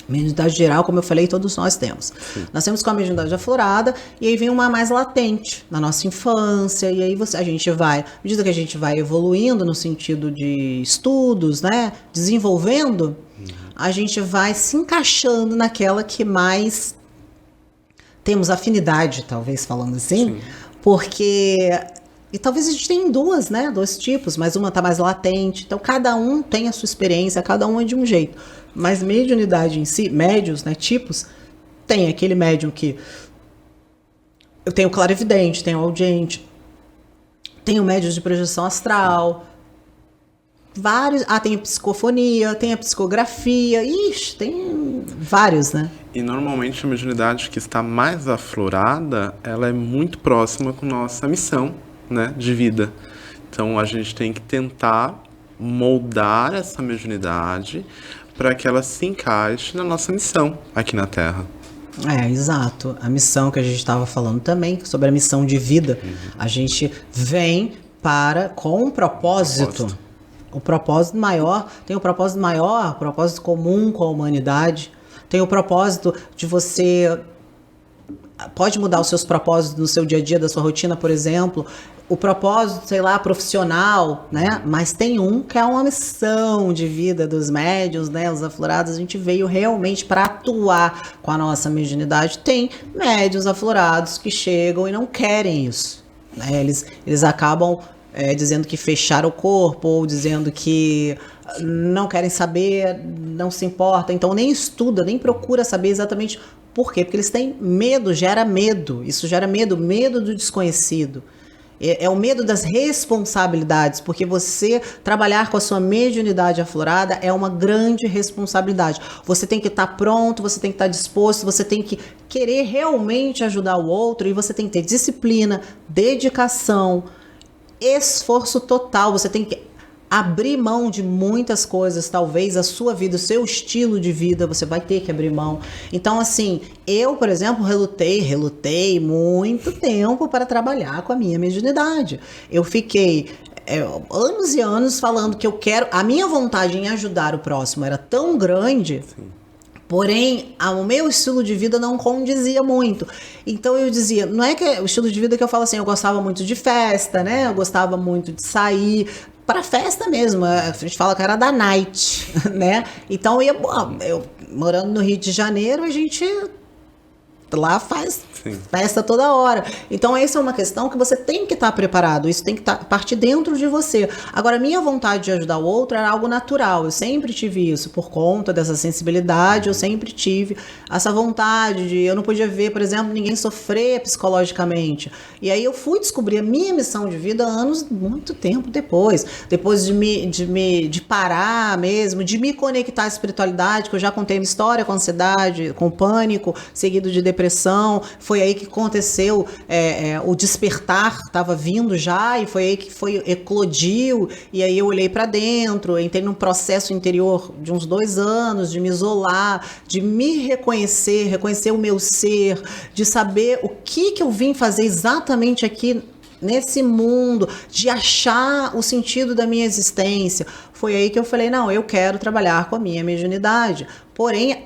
Speaker 1: Mediunidade geral, como eu falei, todos nós temos. Sim. Nascemos com a mediunidade aflorada e aí vem uma mais latente na nossa infância, e aí a gente vai, à medida que a gente vai evoluindo no sentido de estudos, né, desenvolvendo, a gente vai se encaixando naquela que mais temos afinidade, talvez falando assim. Sim. Porque e talvez a gente tenha duas, né, dois tipos, mas uma está mais latente, então cada um tem a sua experiência, cada um é de um jeito. Mas mediunidade em si, médios, né, tipos, tem aquele médium que eu tenho clarividente, tenho audiente, tenho médios de projeção astral, vários. Ah, tem a psicofonia, tem a psicografia. Ixi, tem vários, né?
Speaker 2: E normalmente a mediunidade que está mais aflorada, ela é muito próxima com nossa missão, né, de vida. Então a gente tem que tentar moldar essa mediunidade para que ela se encaixe na nossa missão aqui na Terra.
Speaker 1: Exato. A missão que a gente estava falando também, sobre a missão de vida. A gente vem com um propósito. O propósito maior, tem o propósito maior, o propósito comum com a humanidade. Tem o propósito de você... Pode mudar os seus propósitos no seu dia a dia, da sua rotina, por exemplo. O propósito, sei lá, profissional, né? Mas tem um que é uma missão de vida dos médiuns, né? Os aflorados, a gente veio realmente para atuar com a nossa mediunidade. Tem médiuns aflorados que chegam e não querem isso, né? Eles acabam dizendo que fecharam o corpo, ou dizendo que não querem saber, não se importa. Então nem estuda, nem procura saber exatamente por quê. Porque eles têm medo, gera medo. Isso gera medo do desconhecido. É o medo das responsabilidades, porque você trabalhar com a sua mediunidade aflorada é uma grande responsabilidade. Você tem que estar pronto, você tem que estar disposto, você tem que querer realmente ajudar o outro, e você tem que ter disciplina, dedicação, esforço total. Você tem que abrir mão de muitas coisas, talvez a sua vida, o seu estilo de vida, você vai ter que abrir mão. Então, assim, eu, por exemplo, relutei muito tempo para trabalhar com a minha mediunidade. Eu fiquei anos e anos falando que a minha vontade em ajudar o próximo era tão grande. Sim. Porém, o meu estilo de vida não condizia muito. Então eu dizia, não é que o estilo de vida que eu falo assim, eu gostava muito de festa, né? Eu gostava muito de sair para festa mesmo. A gente fala que era da night, né? Então eu morando no Rio de Janeiro, a gente lá faz festa toda hora. Então essa é uma questão que você tem que estar preparado, isso tem que partir dentro de você. Agora, minha vontade de ajudar o outro era algo natural, eu sempre tive isso, por conta dessa sensibilidade, eu sempre tive essa vontade de, eu não podia ver, por exemplo, ninguém sofrer psicologicamente. E aí eu fui descobrir a minha missão de vida muito tempo depois de parar mesmo, de me conectar à espiritualidade, que eu já contei minha história com ansiedade, com pânico, seguido de depressão. Foi aí que aconteceu o despertar, estava vindo já, e foi aí que eclodiu, e aí eu olhei para dentro, entrei num processo interior de uns 2 anos, de me isolar, de me reconhecer o meu ser, de saber o que eu vim fazer exatamente aqui nesse mundo, de achar o sentido da minha existência. Foi aí que eu falei, não, eu quero trabalhar com a minha mediunidade. Porém,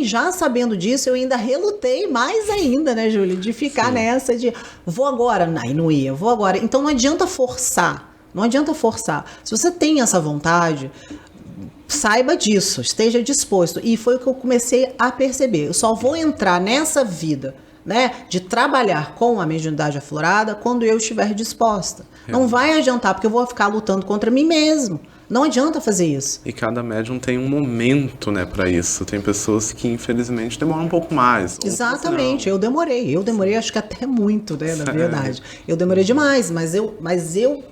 Speaker 1: já sabendo disso, eu ainda relutei mais ainda, né, Júlia? De ficar nessa de, vou agora. Não ia, vou agora. Então não adianta forçar. Se você tem essa vontade, saiba disso, esteja disposto. E foi o que eu comecei a perceber. Eu só vou entrar nessa vida, né, de trabalhar com a mediunidade aflorada quando eu estiver disposta. Não vai adiantar, porque eu vou ficar lutando contra mim mesmo. Não adianta fazer isso.
Speaker 2: E cada médium tem um momento, né, para isso. Tem pessoas que, infelizmente, demoram um pouco mais.
Speaker 1: Exatamente. Eu demorei acho que até muito, né, na verdade. Eu demorei demais, mas eu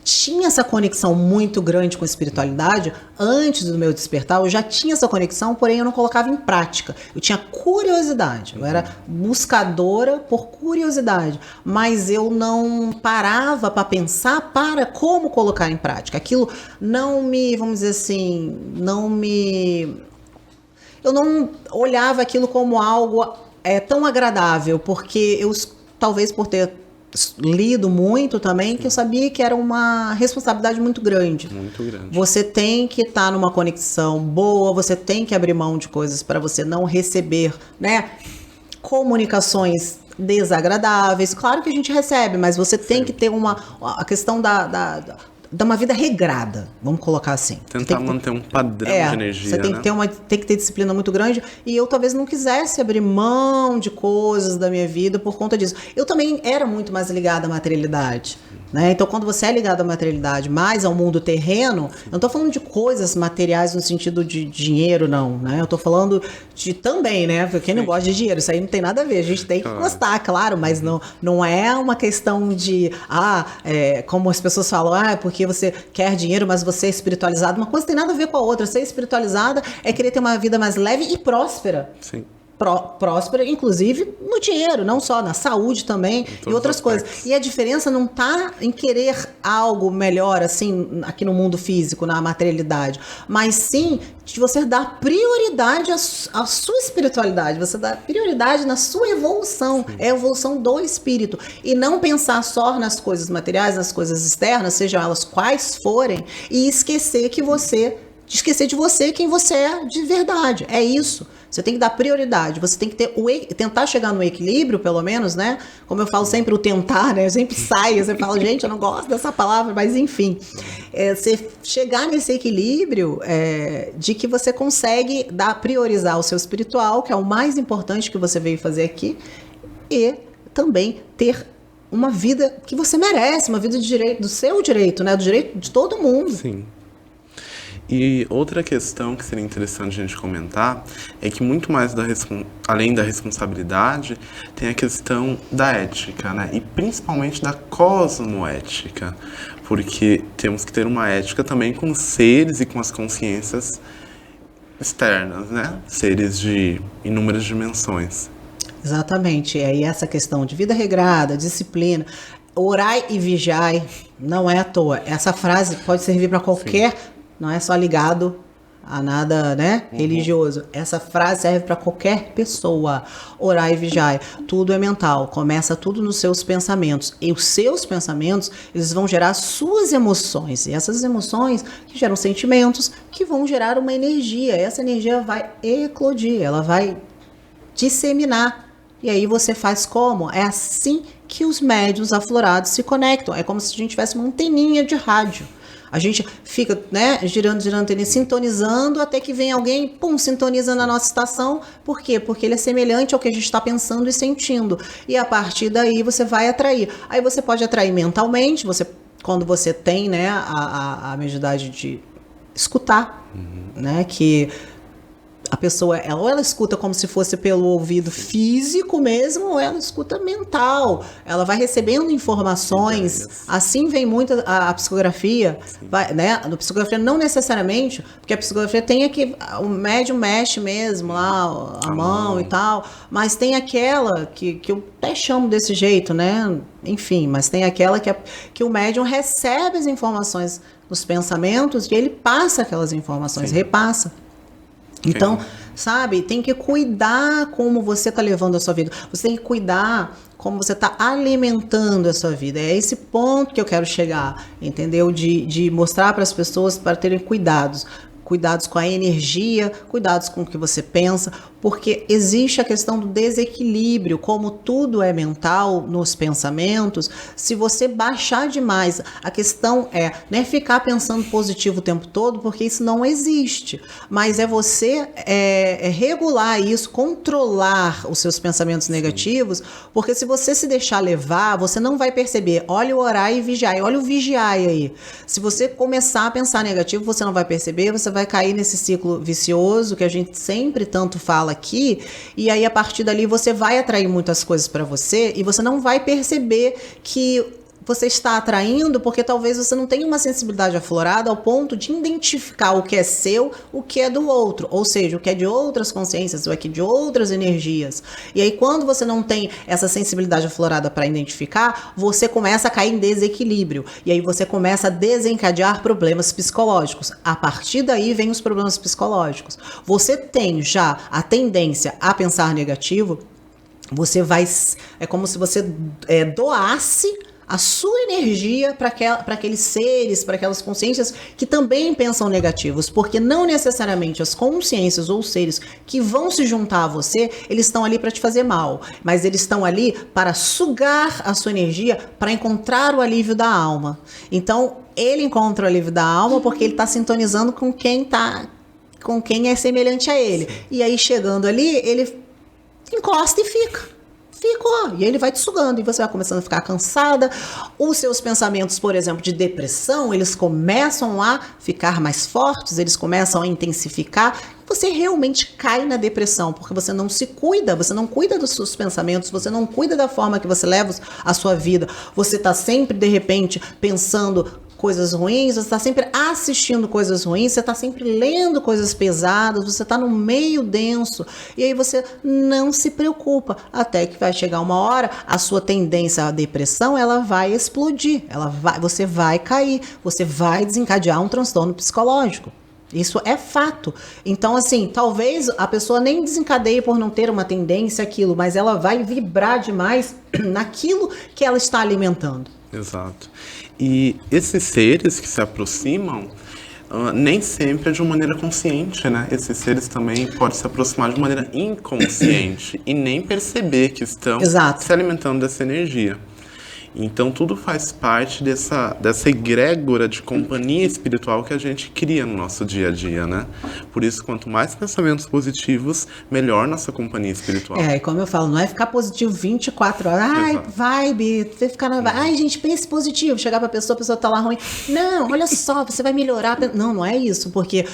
Speaker 1: tinha essa conexão muito grande com a espiritualidade. Antes do meu despertar, eu já tinha essa conexão, porém eu não colocava em prática. Eu tinha curiosidade, eu era buscadora por curiosidade, mas eu não parava para pensar como colocar em prática. Aquilo não me, vamos dizer assim, eu não olhava aquilo como algo tão agradável, porque eu, talvez por ter lido muito também, que eu sabia que era uma responsabilidade muito grande.
Speaker 2: Muito grande.
Speaker 1: Você tem que estar numa conexão boa, você tem que abrir mão de coisas para você não receber, né, comunicações desagradáveis. Claro que a gente recebe, mas você tem que ter a questão de uma vida regrada, vamos colocar assim.
Speaker 2: Tentar manter um padrão de energia,
Speaker 1: você tem, né? Tem que ter disciplina muito grande, e eu talvez não quisesse abrir mão de coisas da minha vida por conta disso. Eu também era muito mais ligada à materialidade. Né? Então, quando você é ligado à materialidade, mais ao mundo terreno, eu não estou falando de coisas materiais no sentido de dinheiro, não. Né? Eu estou falando de também, né? Porque quem não gosta de dinheiro, isso aí não tem nada a ver. A gente tem que gostar, claro, mas não é uma questão de, como as pessoas falam, porque você quer dinheiro, mas você é espiritualizado. Uma coisa tem nada a ver com a outra. Ser espiritualizada é querer ter uma vida mais leve e próspera.
Speaker 2: Sim.
Speaker 1: Próspera, inclusive no dinheiro, não só na saúde também e outras coisas. E a diferença não está em querer algo melhor, assim, aqui no mundo físico, na materialidade, mas sim de você dar prioridade à sua espiritualidade, você dar prioridade na sua evolução, é a evolução do espírito, e não pensar só nas coisas materiais, nas coisas externas, sejam elas quais forem, e esquecer de você quem você é de verdade. É isso. Você tem que dar prioridade, você tem que tentar chegar no equilíbrio, pelo menos, né? Como eu falo sempre, o tentar, né? Eu sempre saio, você fala, gente, eu não gosto dessa palavra, mas enfim. Você chegar nesse equilíbrio de que você consegue priorizar o seu espiritual, que é o mais importante que você veio fazer aqui, e também ter uma vida que você merece, uma vida de direito, do seu direito, né? Do direito de todo mundo.
Speaker 2: Sim. E outra questão que seria interessante a gente comentar é que muito mais além da responsabilidade, tem a questão da ética, né? E principalmente da cosmoética, porque temos que ter uma ética também com os seres e com as consciências externas, né? Seres de inúmeras dimensões.
Speaker 1: Exatamente. E aí essa questão de vida regrada, disciplina, orai e vigiai, não é à toa. Essa frase pode servir para qualquer... Não é só ligado a nada, né, religioso. Essa frase serve para qualquer pessoa. Orar e vigiar. Tudo é mental. Começa tudo nos seus pensamentos. E os seus pensamentos, eles vão gerar suas emoções. E essas emoções que geram sentimentos, que vão gerar uma energia. Essa energia vai eclodir, ela vai disseminar. E aí você faz como? É assim que os médiuns aflorados se conectam. É como se a gente tivesse uma anteninha de rádio. A gente fica, né, girando, sintonizando, até que vem alguém, sintoniza na nossa estação. Por quê? Porque ele é semelhante ao que a gente está pensando e sentindo. E a partir daí você vai atrair. Aí você pode atrair mentalmente, quando você tem, né, a mediunidade de escutar, né, que a pessoa, ou ela escuta como se fosse pelo ouvido físico mesmo, ou ela escuta mental. Ela vai recebendo informações. Assim vem muito a psicografia, né? A psicografia não necessariamente, porque a psicografia tem aqui, o médium mexe mesmo lá, a mão e tal, mas tem aquela que eu até chamo desse jeito, né? Enfim, mas tem aquela que o médium recebe as informações nos pensamentos e ele passa aquelas informações, repassa. Então, sabe, tem que cuidar como você está levando a sua vida. Você tem que cuidar como você está alimentando a sua vida. É esse ponto que eu quero chegar, entendeu? De mostrar para as pessoas para terem cuidados. Cuidados com a energia, cuidados com o que você pensa, porque existe a questão do desequilíbrio, como tudo é mental nos pensamentos. Se você baixar demais, a questão não é ficar pensando positivo o tempo todo, porque isso não existe, mas é você regular isso, controlar os seus pensamentos negativos, porque se você se deixar levar, você não vai perceber. Olha o orar e vigiar, olha o vigiar aí. Se você começar a pensar negativo, você não vai perceber, você vai cair nesse ciclo vicioso que a gente sempre tanto fala aqui, e aí a partir dali você vai atrair muitas coisas para você e você não vai perceber que você está atraindo, porque talvez você não tenha uma sensibilidade aflorada ao ponto de identificar o que é seu, o que é do outro, ou seja, o que é de outras consciências, o que é de outras energias. E aí quando você não tem essa sensibilidade aflorada para identificar, você começa a cair em desequilíbrio, e aí você começa a desencadear problemas psicológicos. A partir daí vem os problemas psicológicos. Você tem já a tendência a pensar negativo, você vai, é como se você doasse a sua energia para aqueles seres, para aquelas consciências que também pensam negativos, porque não necessariamente as consciências ou seres que vão se juntar a você, eles estão ali para te fazer mal, mas eles estão ali para sugar a sua energia, para encontrar o alívio da alma. Então, ele encontra o alívio da alma porque ele está sintonizando com quem é semelhante a ele. E aí, chegando ali, ele encosta e fica. Ficou. E ele vai te sugando e você vai começando a ficar cansada. Os seus pensamentos, por exemplo, de depressão, eles começam a ficar mais fortes, eles começam a intensificar. Você realmente cai na depressão, porque você não se cuida, você não cuida dos seus pensamentos, você não cuida da forma que você leva a sua vida. Você está sempre, de repente, pensando coisas ruins, você está sempre assistindo coisas ruins, você está sempre lendo coisas pesadas, você está no meio denso, e aí você não se preocupa, até que vai chegar uma hora, a sua tendência à depressão, ela vai explodir, você vai cair, você vai desencadear um transtorno psicológico. Isso é fato. Então, assim, talvez a pessoa nem desencadeie por não ter uma tendência àquilo, mas ela vai vibrar demais naquilo que ela está alimentando.
Speaker 2: Exato. E esses seres que se aproximam, nem sempre é de uma maneira consciente, né? Esses seres também podem se aproximar de maneira inconsciente e nem perceber que estão se alimentando dessa energia. Então tudo faz parte dessa egrégora de companhia espiritual que a gente cria no nosso dia a dia, né? Por isso, quanto mais pensamentos positivos, melhor nossa companhia espiritual.
Speaker 1: E como eu falo, não é ficar positivo 24 horas. Ai, vibe, você ficar na vibe. Ai, gente, pense positivo. Chegar pra pessoa, a pessoa tá lá ruim. Não, olha só, você vai melhorar. Não é isso, porque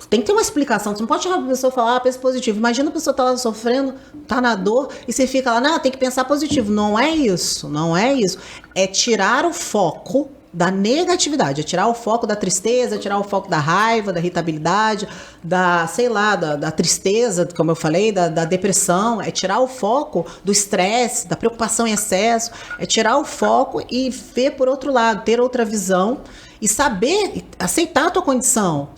Speaker 1: tem que ter uma explicação. Você não pode chegar pra pessoa e falar, pensa positivo. Imagina a pessoa tá lá sofrendo, tá na dor, e você fica lá, não, tem que pensar positivo. Não é isso, não é isso. É tirar o foco da negatividade, é tirar o foco da tristeza, é tirar o foco da raiva, da irritabilidade, da tristeza, como eu falei, da depressão, é tirar o foco do estresse, da preocupação em excesso, é tirar o foco e ver por outro lado, ter outra visão e saber, aceitar a tua condição.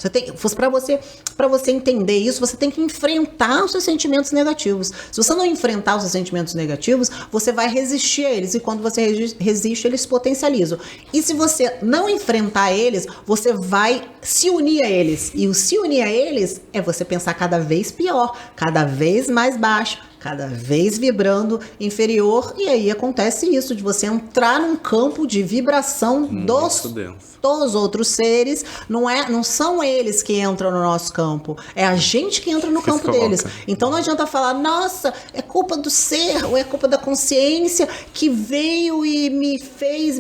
Speaker 1: Para você entender isso, você tem que enfrentar os seus sentimentos negativos. Se você não enfrentar os seus sentimentos negativos, você vai resistir a eles. E quando você resiste, eles se potencializam. E se você não enfrentar eles, você vai se unir a eles. E o se unir a eles é você pensar cada vez pior, cada vez mais baixo, cada vez vibrando inferior, e aí acontece isso, de você entrar num campo de vibração dos outros seres, não são eles que entram no nosso campo, é a gente que entra no campo deles. Então não adianta falar, nossa, é culpa do ser, ou é culpa da consciência que veio e me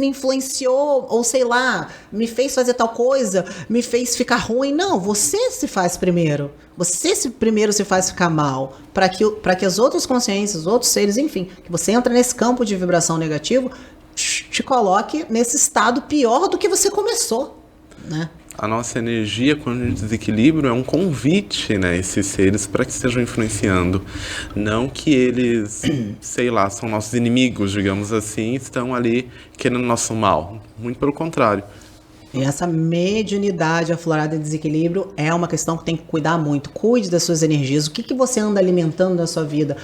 Speaker 1: influenciou, ou sei lá, me fez fazer tal coisa, me fez ficar ruim. Não, você se faz primeiro. Você primeiro se faz ficar mal, para que as outras consciências, os outros seres, enfim, que você entra nesse campo de vibração negativo, te coloque nesse estado pior do que você começou, né?
Speaker 2: A nossa energia, quando a gente desequilibra, é um convite, né, esses seres, para que estejam influenciando. Não que eles, sei lá, são nossos inimigos, digamos assim, estão ali querendo nosso mal. Muito pelo contrário.
Speaker 1: E essa mediunidade aflorada em desequilíbrio é uma questão que tem que cuidar muito. Cuide das suas energias. O que você anda alimentando na sua vida?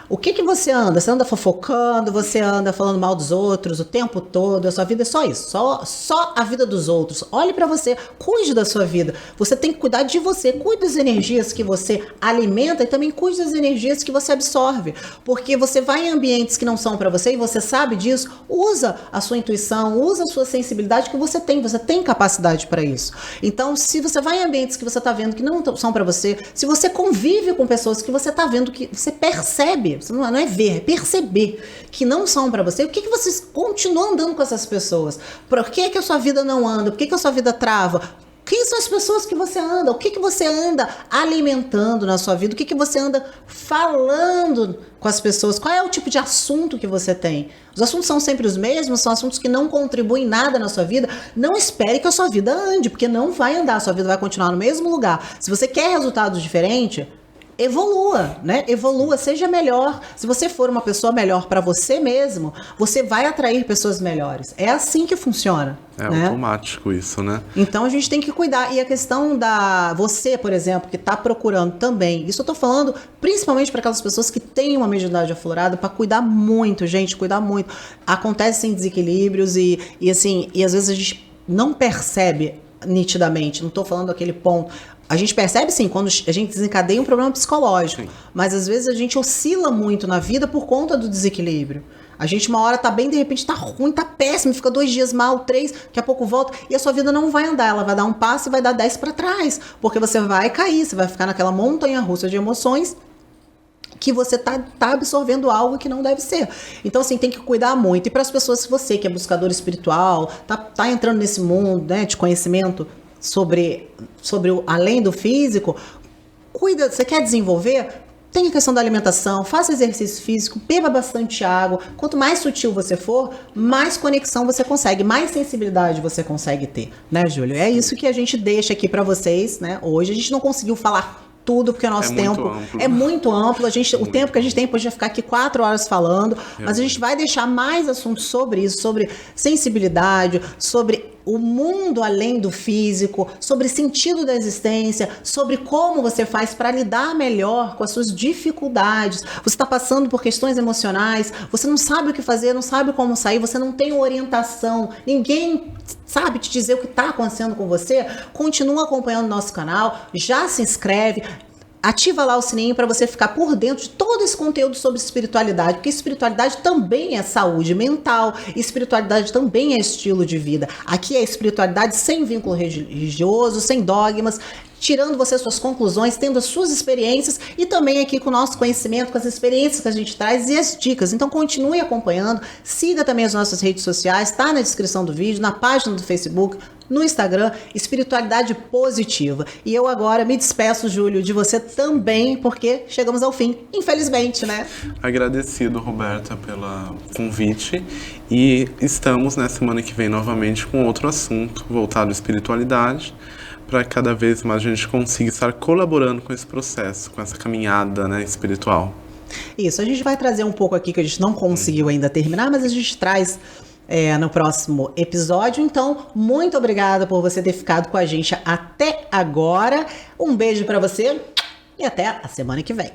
Speaker 1: O que você anda? Você anda fofocando, você anda falando mal dos outros o tempo todo, a sua vida é só isso, só a vida dos outros. Olhe pra você, cuide da sua vida. Você tem que cuidar de você, cuide das energias que você alimenta e também cuide das energias que você absorve. Porque você vai em ambientes que não são pra você e você sabe disso, usa a sua intuição, usa a sua sensibilidade que você tem capacidade pra isso. Então, se você vai em ambientes que você tá vendo que não são pra você, se você convive com pessoas que você tá vendo, que você percebe, não é ver, é perceber que não são para você. Por que vocês continuam andando com essas pessoas? Por que a sua vida não anda? Por que a sua vida trava? Quem são as pessoas que você anda? O que você anda alimentando na sua vida? O que você anda falando com as pessoas? Qual é o tipo de assunto que você tem? Os assuntos são sempre os mesmos? São assuntos que não contribuem nada na sua vida? Não espere que a sua vida ande, porque não vai andar. A sua vida vai continuar no mesmo lugar. Se você quer resultados diferentes, evolua, né? Evolua, seja melhor. Se você for uma pessoa melhor para você mesmo, você vai atrair pessoas melhores. É assim que funciona.
Speaker 2: É,
Speaker 1: né?
Speaker 2: Automático isso, né?
Speaker 1: Então a gente tem que cuidar. E a questão você, por exemplo, que está procurando também, isso eu tô falando principalmente para aquelas pessoas que têm uma mediunidade aflorada, para cuidar muito, gente, cuidar muito. Acontecem desequilíbrios e às vezes a gente não percebe nitidamente, não estou falando aquele ponto. A gente percebe, sim, quando a gente desencadeia um problema psicológico. Sim. Mas, às vezes, a gente oscila muito na vida por conta do desequilíbrio. A gente, uma hora tá bem, de repente tá ruim, tá péssimo, fica 2 dias mal, 3, daqui a pouco volta, e a sua vida não vai andar. Ela vai dar um passo e vai dar 10 para trás. Porque você vai cair, você vai ficar naquela montanha-russa de emoções que você tá absorvendo algo que não deve ser. Então, assim, tem que cuidar muito. E para as pessoas, se você que é buscador espiritual, tá entrando nesse mundo, né, de conhecimento sobre o além do físico, cuida, você quer desenvolver? Tem a questão da alimentação, faça exercício físico, beba bastante água. Quanto mais sutil você for, mais conexão você consegue, mais sensibilidade você consegue ter, né, Júlio? É isso que a gente deixa aqui para vocês, né? Hoje a gente não conseguiu falar tudo, porque o nosso tempo é muito amplo. O tempo que a gente tem pode ficar aqui 4 horas falando, mas a gente vai deixar mais assuntos sobre isso, sobre sensibilidade, sobre o mundo além do físico, sobre sentido da existência, sobre como você faz para lidar melhor com as suas dificuldades. Você está passando por questões emocionais, você não sabe o que fazer, não sabe como sair, você não tem orientação, ninguém sabe te dizer o que está acontecendo com você. Continua acompanhando o nosso canal, já se inscreve, ativa lá o sininho para você ficar por dentro de todo esse conteúdo sobre espiritualidade, porque espiritualidade também é saúde mental, espiritualidade também é estilo de vida. Aqui é espiritualidade sem vínculo religioso, sem dogmas, tirando você suas conclusões, tendo as suas experiências e também aqui com o nosso conhecimento, com as experiências que a gente traz e as dicas. Então continue acompanhando, siga também as nossas redes sociais, está na descrição do vídeo, na página do Facebook, no Instagram, Espiritualidade Positiva. E eu agora me despeço, Júlio, de você também, porque chegamos ao fim, infelizmente, né?
Speaker 2: Agradecido, Roberta, pelo convite. E estamos na semana que vem novamente com outro assunto voltado à espiritualidade, para cada vez mais a gente consiga estar colaborando com esse processo, com essa caminhada, né, espiritual.
Speaker 1: Isso, a gente vai trazer um pouco aqui que a gente não conseguiu ainda terminar, mas a gente traz no próximo episódio. Então, muito obrigada por você ter ficado com a gente até agora. Um beijo para você e até a semana que vem.